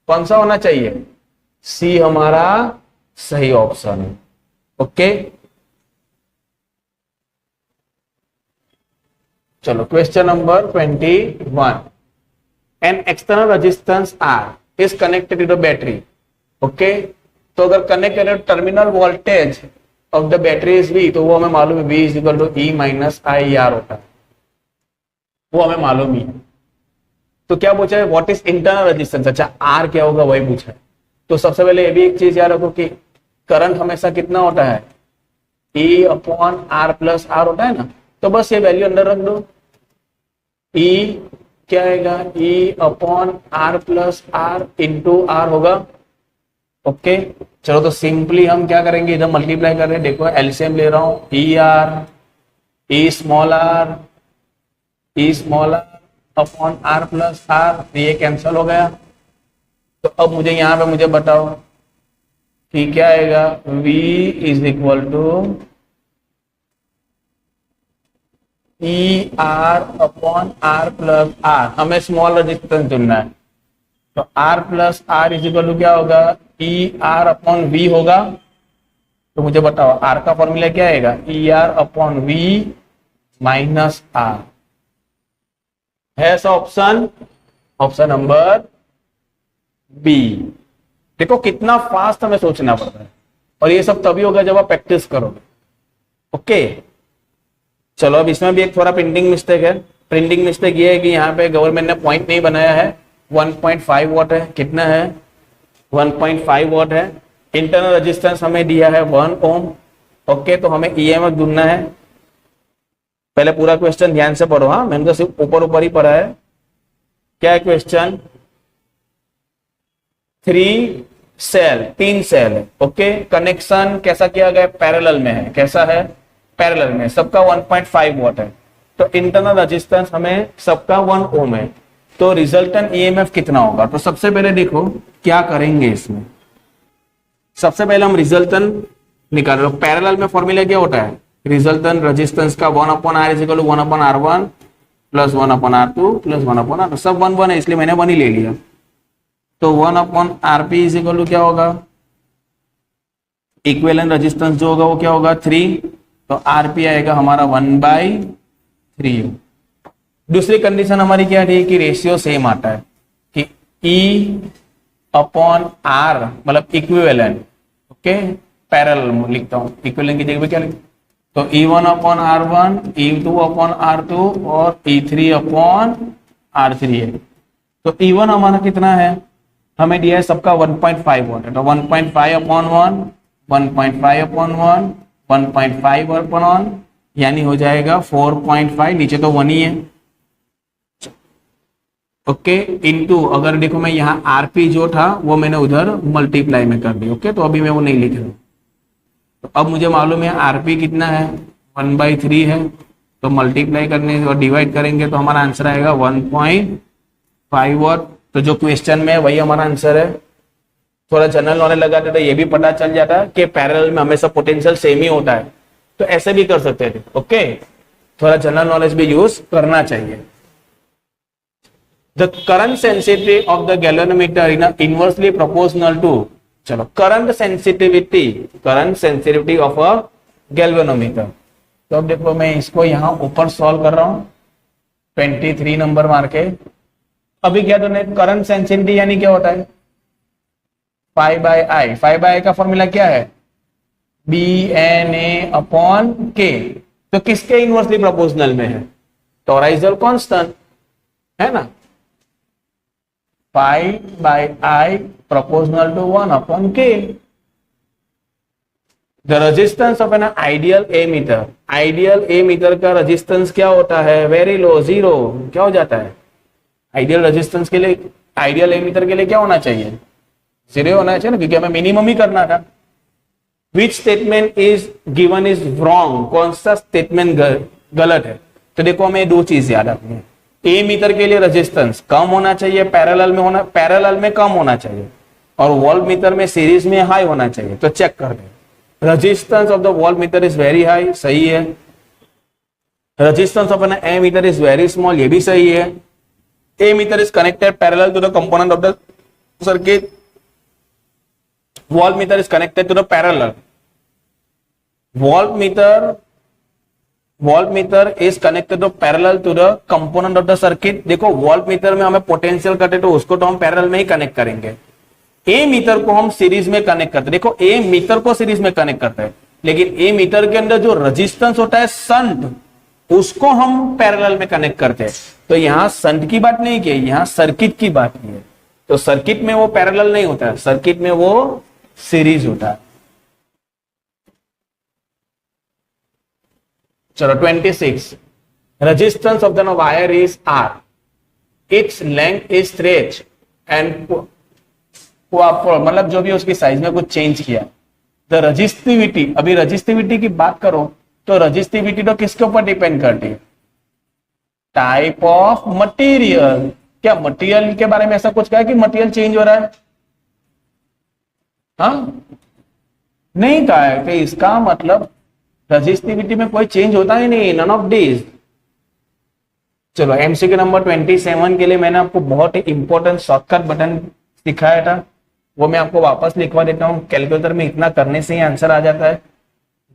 कौन सा होना चाहिए, सी हमारा सही ऑप्शन है। ओके, चलो question number 21, an external resistance R is connected to the battery. Okay, तो अगर connected terminal voltage of the battery is V, तो वो हमें मालूम है V is equal to E - IR होता है, वो हमें मालूम ही है। तो क्या पूछा है, व्हाट इज इंटरनल रेजिस्टेंस, अच्छा R क्या होगा वही पूछा है। तो सबसे पहले ये भी एक चीज याद रखो कि करंट हमेशा कितना होता है E/R+R होता है ना, तो बस ये वैल्यू अंदर रख दो, E क्या आएगा E/R+R इंटू R होगा। ओके, चलो तो सिंपली हम क्या करेंगे, इधर मल्टीप्लाई कर रहे हैं, देखो एलसीएम ले रहा हूं, E small r upon R+R, ये कैंसिल हो गया। तो अब मुझे यहाँ पे मुझे बताओ कि क्या आएगा, V is equal to ER/R+R, हमें स्मॉल रेजिस्टेंस चुनना है, तो R+R इज इक्वल टू क्या होगा ER/V होगा। तो मुझे बताओ R का फॉर्मूला क्या आएगा, ER/V -R है ऐसा ऑप्शन, ऑप्शन नंबर बी। देखो कितना फास्ट हमें सोचना पड़ता है, और ये सब तभी होगा जब आप प्रैक्टिस करोगे। ओके, चलो अब इसमें भी एक थोड़ा प्रिंटिंग मिस्टेक है। प्रिंटिंग मिस्टेक ये है कि यहाँ पे गवर्नमेंट ने पॉइंट नहीं बनाया है। 1.5 वॉट है, कितना है 1.5 वॉट है। इंटरनल रेजिस्टेंस हमें दिया है 1 ओम। ओके, तो हमें ईएमएफ ढूंढना है। पहले पूरा क्वेश्चन ध्यान से पढ़ो, हाँ, मैंने तो सिर्फ ऊपर ऊपर ही पढ़ा है। क्या है क्वेश्चन? 3 सेल है। ओके, कनेक्शन कैसा किया गया? पैरेलल में है। कैसा है? पैरेलल में। सबका 1.5 वॉट है। तो इंटरनल रेजिस्टेंस हमें सबका 1 ओम है। तो रिजल्टेंट ईएमएफ कितना होगा? तो सबसे पहले देखो क्या करेंगे इसमें। सबसे पहले हम रिजल्टेंट निकाल रहे हो। पैरेलल में फॉर्मूला क्या होता है? रिजल्टेंट रेजिस्टेंस का 1/R equal to 1/R1 plus 1/R2 plus 1/R2। सब 1 है, इसलिए मैंने 1 ही ले लिया। तो 1/RP इज इक्वल टू क्या होगा? इक्विवेलेंट रेजिस्टेंस जो होगा वो क्या होगा? 3। तो RP आएगा हमारा 1/3। दूसरी कंडीशन हमारी क्या थी कि रेशियो सेम आता है कि E/R मतलब इक्विवेलेंट। ओके, पैरेलल लिखता हूं, इक्विवेलेंट की जगह पे क्या लिखता हूं? तो E1/R1, E2/R2 और E3/R3 है। तो E1 हमारा कितना है? हमें दिया है सबका 1.5 वॉट है। तो 1.5/1 1.5/1 1.5/1 यानी हो जाएगा 4.5। नीचे तो 1 ही है। ओके, इनटू अगर देखो मैं यहाँ आरपी जो था वो मैंने उधर मल्टीप्लाई में कर दी। ओके, तो अभी मैं वो नहीं लिख रहा हूँ। तो अब मुझे मालूम है आरपी कितना है? 1/3 है। तो मल्टीप्लाई करने और डिवाइड करेंगे तो हमारा आंसर आएगा 1.5 वॉट। तो जो क्वेश्चन में है वही हमारा आंसर है। थोड़ा जनरल नॉलेज लगाते तो ये भी पता चल जाता है कि पैरेलल में हमेशा पोटेंशियल सेम ही होता है। तो ऐसे भी कर सकते थे। ओके, थोड़ा जनरल नॉलेज भी यूज करना चाहिए। The current sensitivity of the galvanometer is inversely proportional to, चलो, current sensitivity of a galvanometer। तो अब देखो मैं इसको यहाँ ऊपर सॉल्व कर रहा हूँ 23 नंबर मार के। अभी क्या तो करंट सेंसिटिविटी यानी क्या होता है? पाई बाय आई। पाई बाय आई का फॉर्मूला क्या है? BNA/K। तो किसके इनवर्सली प्रोपोर्शनल में है? टोराइजल कांस्टेंट है ना। Pi by I proportional to 1/K। The resistance of an ideal ammeter. Ideal ammeter का रेजिस्टेंस क्या होता है? Very low, 0। क्या हो जाता है? आइडियल रेजिस्टेंस के लिए, आइडियल एमीटर के लिए क्या होना चाहिए? 0 होना चाहिए ना, क्योंकि हमें मिनिमम ही करना था। Which statement is given is wrong? कौन सा स्टेटमेंट गलत है? तो देखो हमें 2 चीज याद रखनी है। ए मीटर के लिए रेजिस्टेंस कम होना चाहिए, पैरेलल में कम होना चाहिए, और वोल्ट मीटर में सीरीज में हाई होना चाहिए। तो चेक कर दे। Resistance of the voltmeter is very high, सही है। Resistance of an ammeter is very small, ये भी सही है। Ammeter is connected parallel to the component of the circuit. Voltmeter is connected to the parallel. Voltmeter is connected to parallel to the component of the circuit. देखो volt meter में हमें potential कटे तो उसको तो हम parallel में ही connect करेंगे। ए मीटर को हम सीरीज में कनेक्ट करते हैं। देखो ए मीटर को सीरीज में कनेक्ट करते हैं, लेकिन ए मीटर के अंदर जो रेजिस्टेंस होता है शंट, उसको हम पैरेलल में कनेक्ट करते हैं। तो यहां शंट की बात नहीं की, यहां सर्किट की बात की है। तो सर्किट में वो पैरेलल नहीं होता है, सर्किट में वो सीरीज होता है। चलो 26। Resistance of the wire is R, its length is stretch and मतलब जो भी उसकी साइज में कुछ चेंज किया। द रजिस्टिविटी, अभी रजिस्टिविटी की बात करो तो रजिस्टिविटी तो किसके ऊपर डिपेंड करती है? Type of material. क्या मटेरियल के बारे में ऐसा कुछ कहा कि मटेरियल चेंज हो रहा है? हाँ, नहीं कहा है कि इसका मतलब रजिस्टिविटी में कोई चेंज होता ही नहीं, नन ऑफ दिस। चलो एमसीक्यू नंबर 27 के लिए मैंने आपको बहुत ही इंपॉर्टेंट शॉर्टकट बटन सिखाया था, वो मैं आपको वापस लिखवा देता हूँ। कैलकुलेटर में इतना करने से ही आंसर आ जाता है।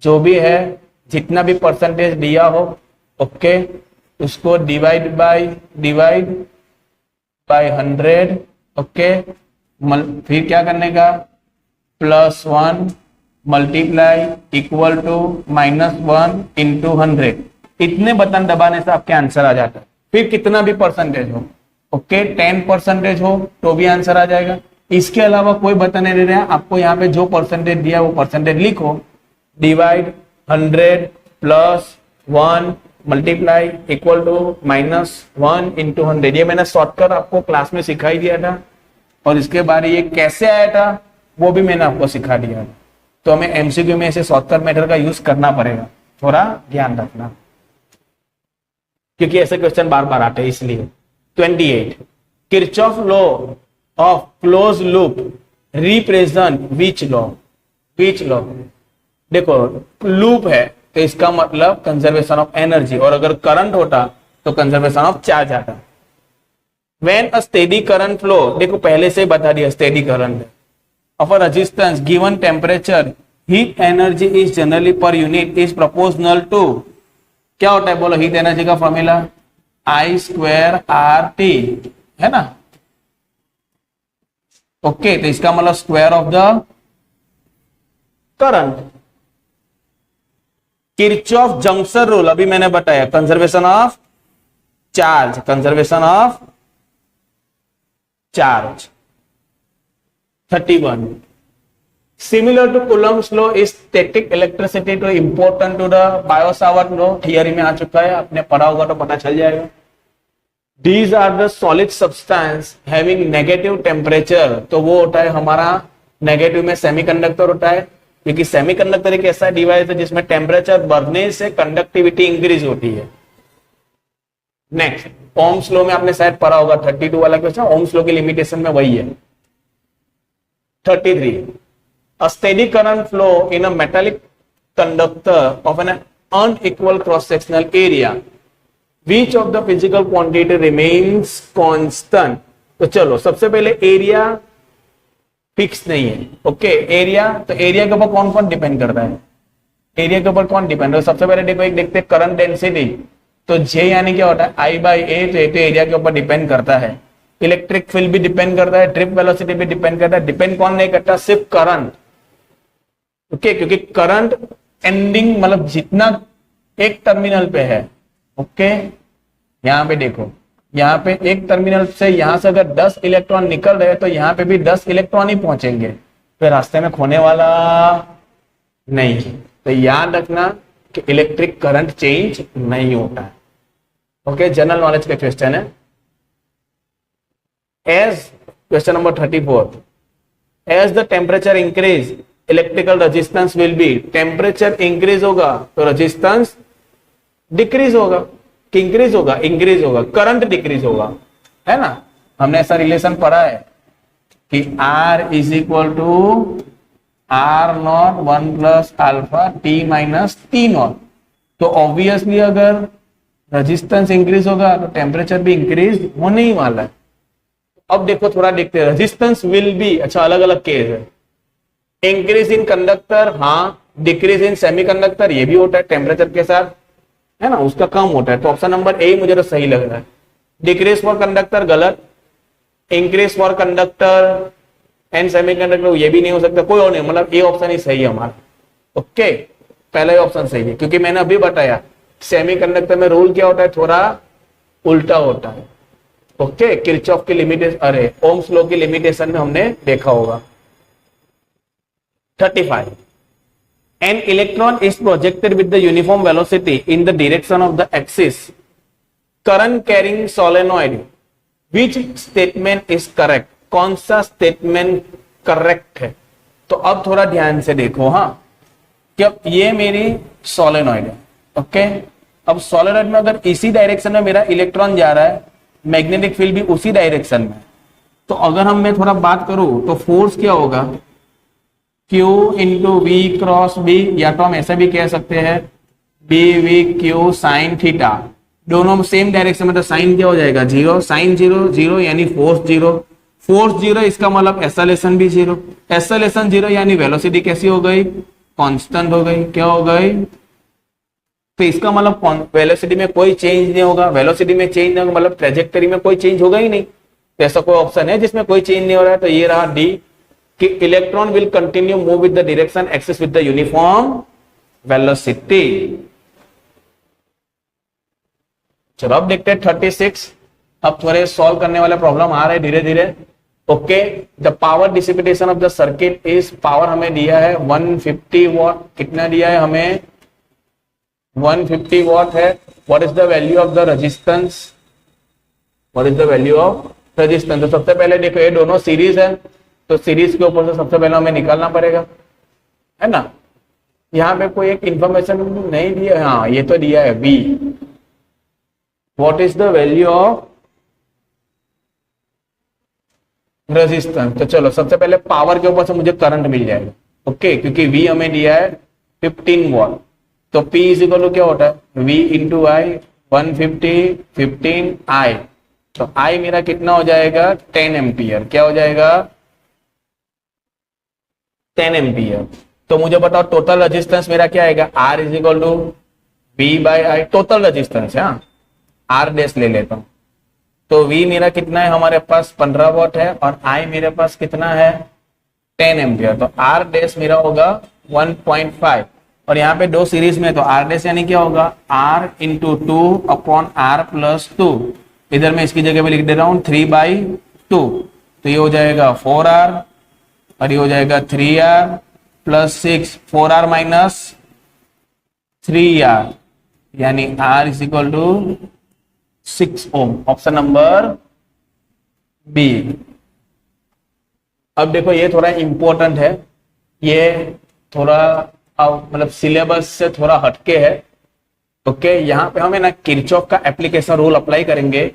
जो भी है, जितना भी परसेंटेज दिया हो, ओके, उसको डिवाइड बाय 100, ओके, फिर क्या करने का? +1 मल्टीप्लाई इक्वल टू -1 इंटू 100। इतने बटन दबाने से आपके आंसर आ जाता है, फिर कितना भी परसेंटेज हो, ओके 10% हो तो भी आंसर आ जाएगा। इसके अलावा कोई बटन नहीं दे रहा है आपको, यहाँ पे जो परसेंटेज दिया वो परसेंटेज लिखो, divide 100 plus 1 multiply equal to -1 into 100। ये मैंने शॉर्टकट आपको क्लास में सिखाई दिया था, और इसके बाद ये कैसे आया था वो भी मैंने आपको सिखा दिया था। तो हमें एमसीक्यू में ऐसे शॉर्टकट मेथड का यूज करना पड़ेगा, थोड़ा ध्यान रखना, क्योंकि ऐसे क्वेश्चन बार बार आते हैं इसलिए। 28 Kirchhoff law of close loop represent which law? Which law? देखो लूप है तो इसका मतलब कंजर्वेशन ऑफ एनर्जी, और अगर करंट होता तो कंजर्वेशन ऑफ चार्ज आता। When a steady current flow, देखो पहले से बता दिया steady current of a resistance given temperature, heat energy is generally per unit is proportional to, क्या होता है बोलो हीट एनर्जी का फॉर्मूला? I²RT है ना, ओके तो इसका मतलब square of the current. Kirchhoff junction rule अभी मैंने बताया, conservation of charge, conservation of charge. 31 similar to Coulomb's law is static electricity to important to the Biot Savart law, theory में आ चुका है, आपने पढ़ा होगा तो पता चल जाएगा। These are the solid substance having negative temperature, तो वो होता है हमारा नेगेटिव में सेमीकंडक्टर होता है, क्योंकि सेमीकंडक्टर एक ऐसा डिवाइस है जिसमें टेम्परेचर बढ़ने से कंडक्टिविटी इंक्रीज होती है। नेक्स्ट ओम्स लॉ में आपने शायद पढ़ा होगा, 32 वाला क्वेश्चन, ओम्स लॉ की लिमिटेशन में वही है। 33 a steady current flow in a metallic conductor of an unequal cross sectional area, which of the physical quantity remains constant? तो चलो सबसे पहले एरिया फिक्स नहीं है, ओके एरिया, तो एरिया के ऊपर कौन कौन डिपेंड करता है? एरिया के ऊपर कौन डिपेंड है? सबसे पहले देखो एक देखते हैं करंट डेंसिटी, तो जे यानी क्या होता है I/A, तो ये तो एरिया के ऊपर डिपेंड करता है। इलेक्ट्रिक फील्ड भी डिपेंड करता है, ट्रिप वेलोसिटी भी डिपेंड करता है, डिपेंड कौन नहीं करता? सिर्फ करंट, ओके क्योंकि करंट एंडिंग मतलब जितना एक टर्मिनल पे है, ओके यहां पे देखो, यहाँ पे एक टर्मिनल से यहां से अगर 10 इलेक्ट्रॉन निकल रहे हैं तो यहाँ पे भी 10 इलेक्ट्रॉन ही पहुंचेंगे, फिर रास्ते में खोने वाला नहीं। तो याद रखना कि इलेक्ट्रिक करंट चेंज नहीं होता है, ओके जनरल नॉलेज का क्वेश्चन है। As question number 34 as the temperature increase electrical resistance will be, temperature increase होगा तो रेजिस्टेंस डिक्रीज होगा कि इंक्रीज होगा? इंक्रीज होगा, करंट डिक्रीज होगा, है ना। हमने ऐसा रिलेशन पढ़ा है कि R is equal to R0 1 plus alpha T minus T0, तो ऑब्वियसली अगर रेजिस्टेंस इंक्रीज होगा तो टेम्परेचर भी इंक्रीज होने ही वाला है। अब देखो थोड़ा देखते हैं, रेजिस्टेंस विल बी, अच्छा अलग अलग केस है, इंक्रीज इन कंडक्टर हाँ, डिक्रीज इन सेमीकंडक्टर ये भी होता है टेम्परेचर के साथ, है ना, उसका कम होता है। तो ऑप्शन नंबर ए मुझे तो सही लग रहा है। डिक्रीज फॉर कंडक्टर गलत, increase for conductor and semiconductor ये भी नहीं हो सकता, कोई और नहीं, मतलब ए ऑप्शन ही सही है हमारा, ओके पहला ऑप्शन सही है, क्योंकि मैंने अभी बताया सेमीकंडक्टर में रूल क्या होता है, थोड़ा उल्टा होता है, ओके किरचॉफ की लिमिटेशन, अरे ओम्स लॉ की लिमिटेशन में हमने देखा होगा। 35 an electron is projected with the uniform velocity in the direction of the axis current carrying solenoid, which statement is correct? कौन सा स्टेटमेंट करेक्ट है? तो अब थोड़ा ध्यान से देखो, हाँ कि अब ये मेरी सोलेनॉइड है, ओके अब सोलेनॉइड में अगर इसी डायरेक्शन में मेरा इलेक्ट्रॉन जा रहा है, मैग्नेटिक फील्ड भी उसी डायरेक्शन में, तो अगर हम मैं थोड़ा बात करूं तो फोर्स क्या होगा? Q into V cross B, या तो हम ऐसा भी कह सकते हैं B V Q sine theta, दोनों सेम डायरेक्शन में, तो साइन क्या हो जाएगा? जीरो, साइन जीरो जीरो यानी फोर्स जीरो, फोर्स जीरो इसका मतलब एक्सेलरेशन भी जीरो, एक्सेलरेशन जीरो यानी वेलोसिटी कैसी हो गई? कांस्टेंट हो गई, क्या हो गई? तो इसका मतलब वेलोसिटी में कोई चेंज नहीं होगा, वेलोसिटी में चेंज नहीं होगा मतलब ट्रेजेक्टरी में कोई चेंज होगा ही नहीं। तो ऐसा कोई ऑप्शन है जिसमें कोई चेंज नहीं हो रहा है, तो ये रहा डी कि electron will continue move with the direction axis with the uniform velocity. चलो अब देखते हैं 36। अब थोड़े सॉल्व करने वाले प्रॉब्लम आ रहे हैं धीरे धीरे। Okay, the power dissipation of the circuit is, power हमें दिया है 150 वॉट। कितना दिया है हमें? 150 वॉट है। What is the value of the resistance? What is the value of resistance? तो सबसे पहले देखो ये दोनों सीरीज है, तो सीरीज के ऊपर से सबसे पहले हमें निकालना पड़ेगा, है ना। यहाँ पे कोई एक इंफॉर्मेशन नहीं दिया, हाँ ये तो दिया है B. What is the value of resistance? तो चलो सबसे पहले पावर के ऊपर से मुझे करंट मिल जाएगा। ओके, क्योंकि V हमें दिया है 15 वॉट, तो P इज इक्वल टू क्या होता है? V इंटू आई, 150 15 I, तो I मेरा कितना हो जाएगा? 10 एम्पियर। क्या हो जाएगा? 10 एम्पियर। तो मुझे बताओ टोटल रेजिस्टेंस मेरा क्या आएगा? R is equal to V by I, total resistance है, R डैश ले लेता हूं। तो V मेरा कितना है हमारे पास? 15 वॉट है, और I मेरे पास कितना है? 10 एम्पियर। तो R डैश मेरा होगा 1.5, और यहाँ पे दो सीरीज में, तो R डैश यानी क्या होगा? R into 2 upon R plus 2। इधर मैं इसकी जगह पे लिख दे रहा हूं 3/2, तो ये हो जाएगा 4R, और ये हो जाएगा 3R plus 6, 4R minus 3R, यानी R is equal to 6 ohm. Option number B. अब देखो ये थोड़ा इंपॉर्टेंट है, ये थोड़ा मतलब सिलेबस से थोड़ा हटके है। ओके, यहाँ पे हमें ना किरचॉफ का एप्लीकेशन रूल अप्लाई करेंगे।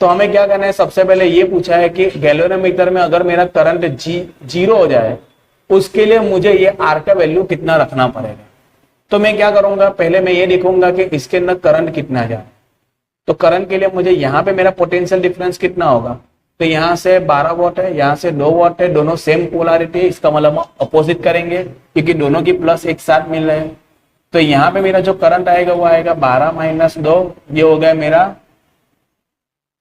तो हमें क्या करना है? सबसे पहले ये पूछा है कि गैल्वेनोमीटर में अगर मेरा करंट जीरो हो जाए, उसके लिए मुझे ये आर का वैल्यू कितना रखना पड़ेगा। तो मैं क्या करूंगा? पहले मैं ये देखूंगा कि इसके अंदर करंट कितना जाए। तो करंट के लिए मुझे यहाँ पे मेरा पोटेंशियल डिफरेंस कितना होगा? तो यहाँ से 12 वॉट है, यहाँ से 2 वॉट है, दोनों सेम पोलैरिटी है, इसका मतलब हम अपोजिट करेंगे क्योंकि दोनों की प्लस एक साथ मिल रहे हैं। तो यहाँ पे मेरा जो करंट आएगा वो आएगा 12 माइनस 2, ये हो गया मेरा,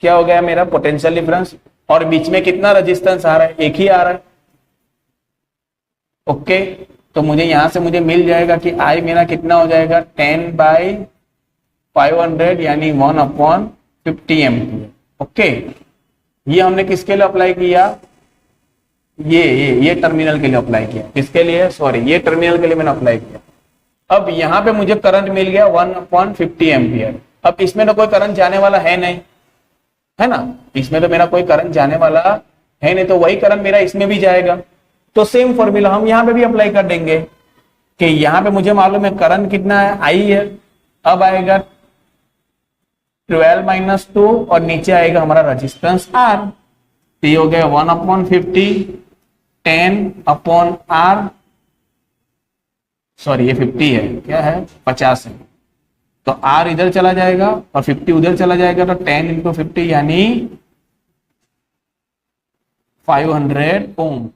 क्या हो गया मेरा? Potential difference. और बीच में कितना रेजिस्टेंस आ रहा है? एक ही आ रहा है। ओके, तो मुझे यहां से मुझे मिल जाएगा कि आई मेरा कितना हो जाएगा? 10/500 यानी 1/50 एम्पियर। ओके, ये हमने किसके लिए अप्लाई किया? ये टर्मिनल के लिए अप्लाई किया। किसके लिए? सॉरी, ये टर्मिनल के लिए मैंने अप्लाई किया। अब यहाँ पे मुझे करंट मिल गया 1/50 एम्पियर। अब इसमें तो कोई करंट जाने वाला है नहीं, है ना, इसमें तो मेरा कोई करंट जाने वाला है नहीं, तो वही करंट मेरा इसमें भी जाएगा। तो सेम फॉर्मूला हम यहाँ पे भी अप्लाई कर देंगे कि यहाँ पे मुझे मालूम है करंट कितना है? आई है। अब आएगा 12 माइनस 2, और नीचे आएगा हमारा रेजिस्टेंस R। तो ये हो गया 1/50, 10/R, सॉरी ये 50 है, क्या है? 50 है। तो R इधर चला जाएगा और 50 उधर चला जाएगा, तो 10 इंटू 50 यानी 500 ओम।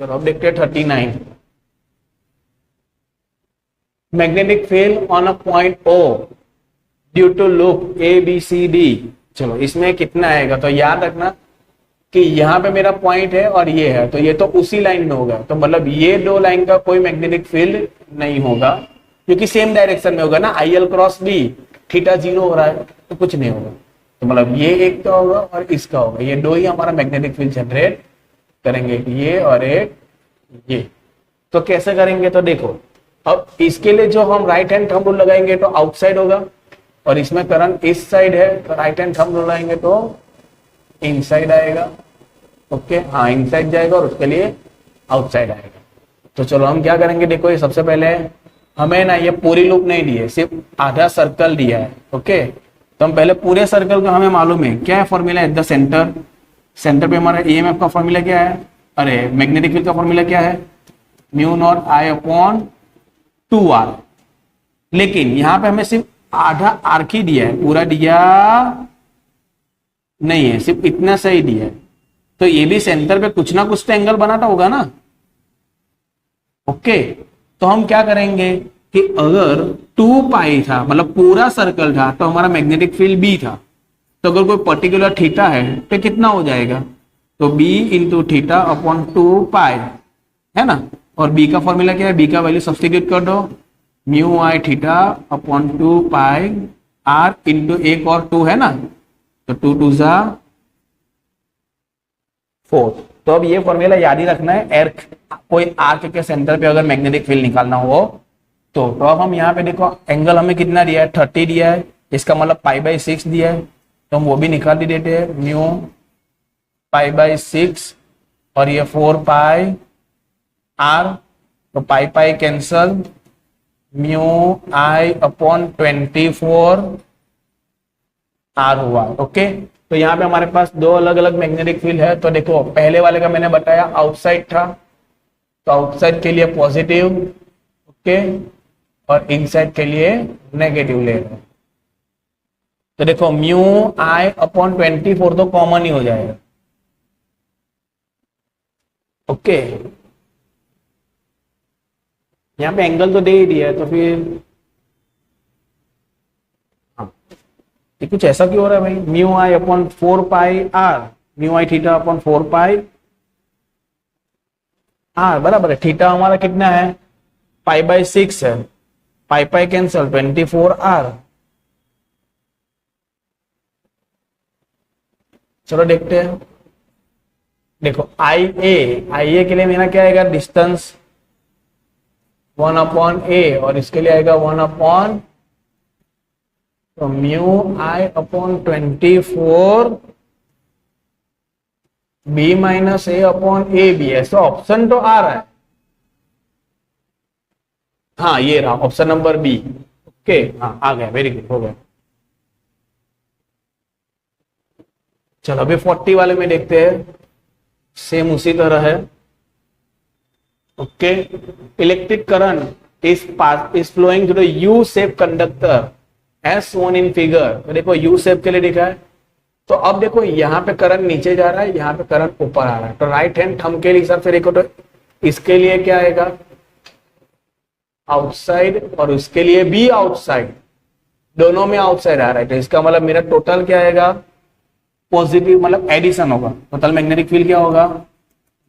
चलो अब देखते हैं 39। Magnetic field on a point O due to loop ABCD। चलो इसमें कितना आएगा? तो याद रखना कि यहाँ पे मेरा पॉइंट है और ये है, तो ये तो उसी लाइन में होगा। तो मतलब ये दो लाइन का कोई मैग्नेटिक फील्ड नहीं होगा, क्योंकि सेम डायरेक्शन में होगा ना, IL क्रॉस B, थीटा 0 हो रहा है, तो कुछ नहीं होगा। तो मतलब ये एक का होगा और इसका होगा, ये दो ही हमारा मैग्नेटिक फील्ड जनरेट करेंगे, ये और एक ये। तो कैसे करेंगे? तो देखो, अब इसके लिए जो हम राइट हैंड थंब रूल लगाएंगे तो आउटसाइड होगा, और इसमें करंट इस साइड है, तो राइट हैंड थंब रूल लगाएंगे तो इनसाइड आएगा। ओके, हाँ इनसाइड जाएगा और उसके लिए आउटसाइड आएगा। तो चलो हम क्या करेंगे? देखो ये सबसे पहले हमें ना ये पूरी लूप नहीं दी है, सिर्फ आधा सर्कल दिया है। ओके, तो हम पहले पूरे सर्कल का हमें मालूम है क्या है formula? At the centre, centre पे हमारा EMF का फॉर्मूला क्या है? अरे मैग्नेटिक फील्ड का फॉर्मूला क्या है? Mu naught I upon 2R। लेकिन यहाँ पे हमें सिर्फ आधा आर्क ही दिया है, पूरा दिया नहीं है, सिर्फ इतना सही दिया है। तो ये भी सेंटर पे कुछ ना कुछ तो एंगल बनाता होगा ना। ओके, तो हम क्या करेंगे कि अगर 2 पाई था, मतलब पूरा सर्कल था, तो हमारा मैग्नेटिक फील्ड B था। तो अगर कोई पर्टिकुलर थीटा है तो कितना हो जाएगा? तो B इंटू थीटा अपॉन 2 पाई, है ना। और B का फॉर्मूला क्या है? B का वैल्यू सब्स्टिट्यूट कर दो, mu I theta upon 2 pi R into एक और 2 है ना, तो 2 2 जा 4। तो अब ये फॉर्मूला याद ही रखना है, कोई आर्क के सेंटर पे अगर मैग्नेटिक फील्ड निकालना हो तो अब हम यहाँ पे देखो एंगल हमें कितना दिया है, 30 दिया है, इसका मतलब π/6 दिया है, तो हम वो भी निकाल ही देते हैं, म्यू π/6 और ये 4π r, तो पाई cancel, mu I upon 24 r हुआ। ओके, तो यहाँ पे हमारे पास दो अलग अलग मैग्नेटिक फील्ड है। तो देखो पहले वाले का मैंने बताया आउटसाइड था, तो आउटसाइड के लिए पॉजिटिव, ओके, और इनसाइड के लिए नेगेटिव ले रहे हैं। तो देखो म्यू I अपॉन 24 तो कॉमन ही हो जाएगा। ओके, यहाँ पे एंगल तो दे ही दिया है, तो फिर हाँ, ये कुछ ऐसा क्यों हो रहा है भाई, mu I upon 4πr, mu I थीटा अपॉन 4πr बराबर है, थीटा हमारा कितना है, π/6 है, पाई कैंसल 24r। चलो देखते हैं, देखो IA के लिए मेरा क्या आएगा, डिस्टेंस 1/a, और इसके लिए आएगा 1/, तो mu I upon 24 b minus a upon a भी है। तो ऑप्शन तो आ रहा है, हाँ ये रहा ऑप्शन नंबर बी। ओके, हाँ आ गया, वेरी गुड, हो गया। चलो अभी 40 वाले में देखते हैं, सेम उसी तरह है। Okay, electric current is flowing through the U shape conductor as shown in figure. तो देखो यू शेप के लिए लिखा है, तो अब देखो यहाँ पे करंट नीचे जा रहा है, यहाँ पे करंट ऊपर आ रहा है, तो राइट हैंड थंब के हिसाब से देखो, तो इसके लिए क्या आएगा, आउटसाइड, और उसके लिए भी आउटसाइड, दोनों में आउटसाइड आ रहा है, तो इसका मतलब मेरा टोटल क्या आएगा, पॉजिटिव, मतलब एडिशन होगा। टोटल मैग्नेटिक फील्ड क्या होगा,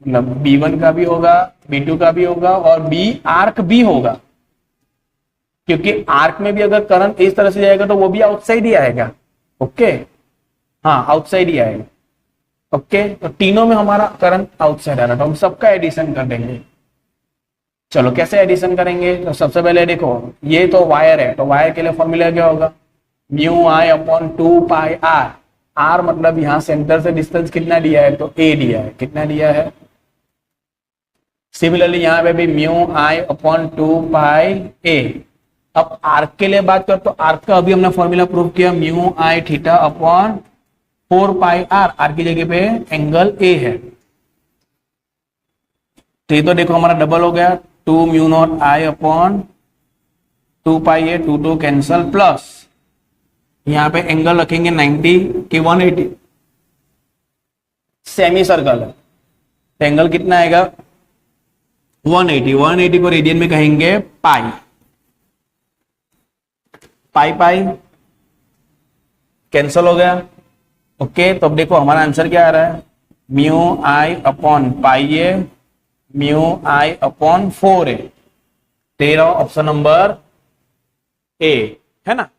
मतलब B1 का भी होगा, B2 का भी होगा, और B आर्क भी होगा, क्योंकि आर्क में भी अगर करंट इस तरह से जाएगा तो वो भी आउटसाइड ही आएगा। ओके, हाँ आउटसाइड ही आएगा। ओके, तो तीनों में हमारा करंट आउटसाइड आ रहा है, तो हम सबका एडिशन कर देंगे। चलो कैसे एडिशन करेंगे, तो सबसे पहले देखो ये तो वायर है, तो वायर के लिए फॉर्मूला क्या होगा, mu I upon 2πr, r मतलब यहां सेंटर से डिस्टेंस कितना दिया है, तो a दिया है, कितना दिया है। सिमिलरली यहाँ पे भी म्यू I अपॉन 2πa। अब आर्क के लिए बात कर, तो आर्क का अभी हमने फॉर्मूला प्रूव किया, म्यू I थीटा अपॉन 4πr, आर की जगह पे एंगल a है, तो ये तो देखो हमारा डबल हो गया, 2 mu naught I upon 2πa, 2 2 cancel, plus यहाँ पे एंगल रखेंगे 90 की 180, सेमी सर्कल है, तो एंगल कितना आएगा 180, 180 को रेडियन में कहेंगे पाई, पाई कैंसल हो गया। ओके, तो अब देखो हमारा आंसर क्या आ रहा है, mu I upon pi a, mu I upon 4a, तेरा ऑप्शन नंबर ए है ना।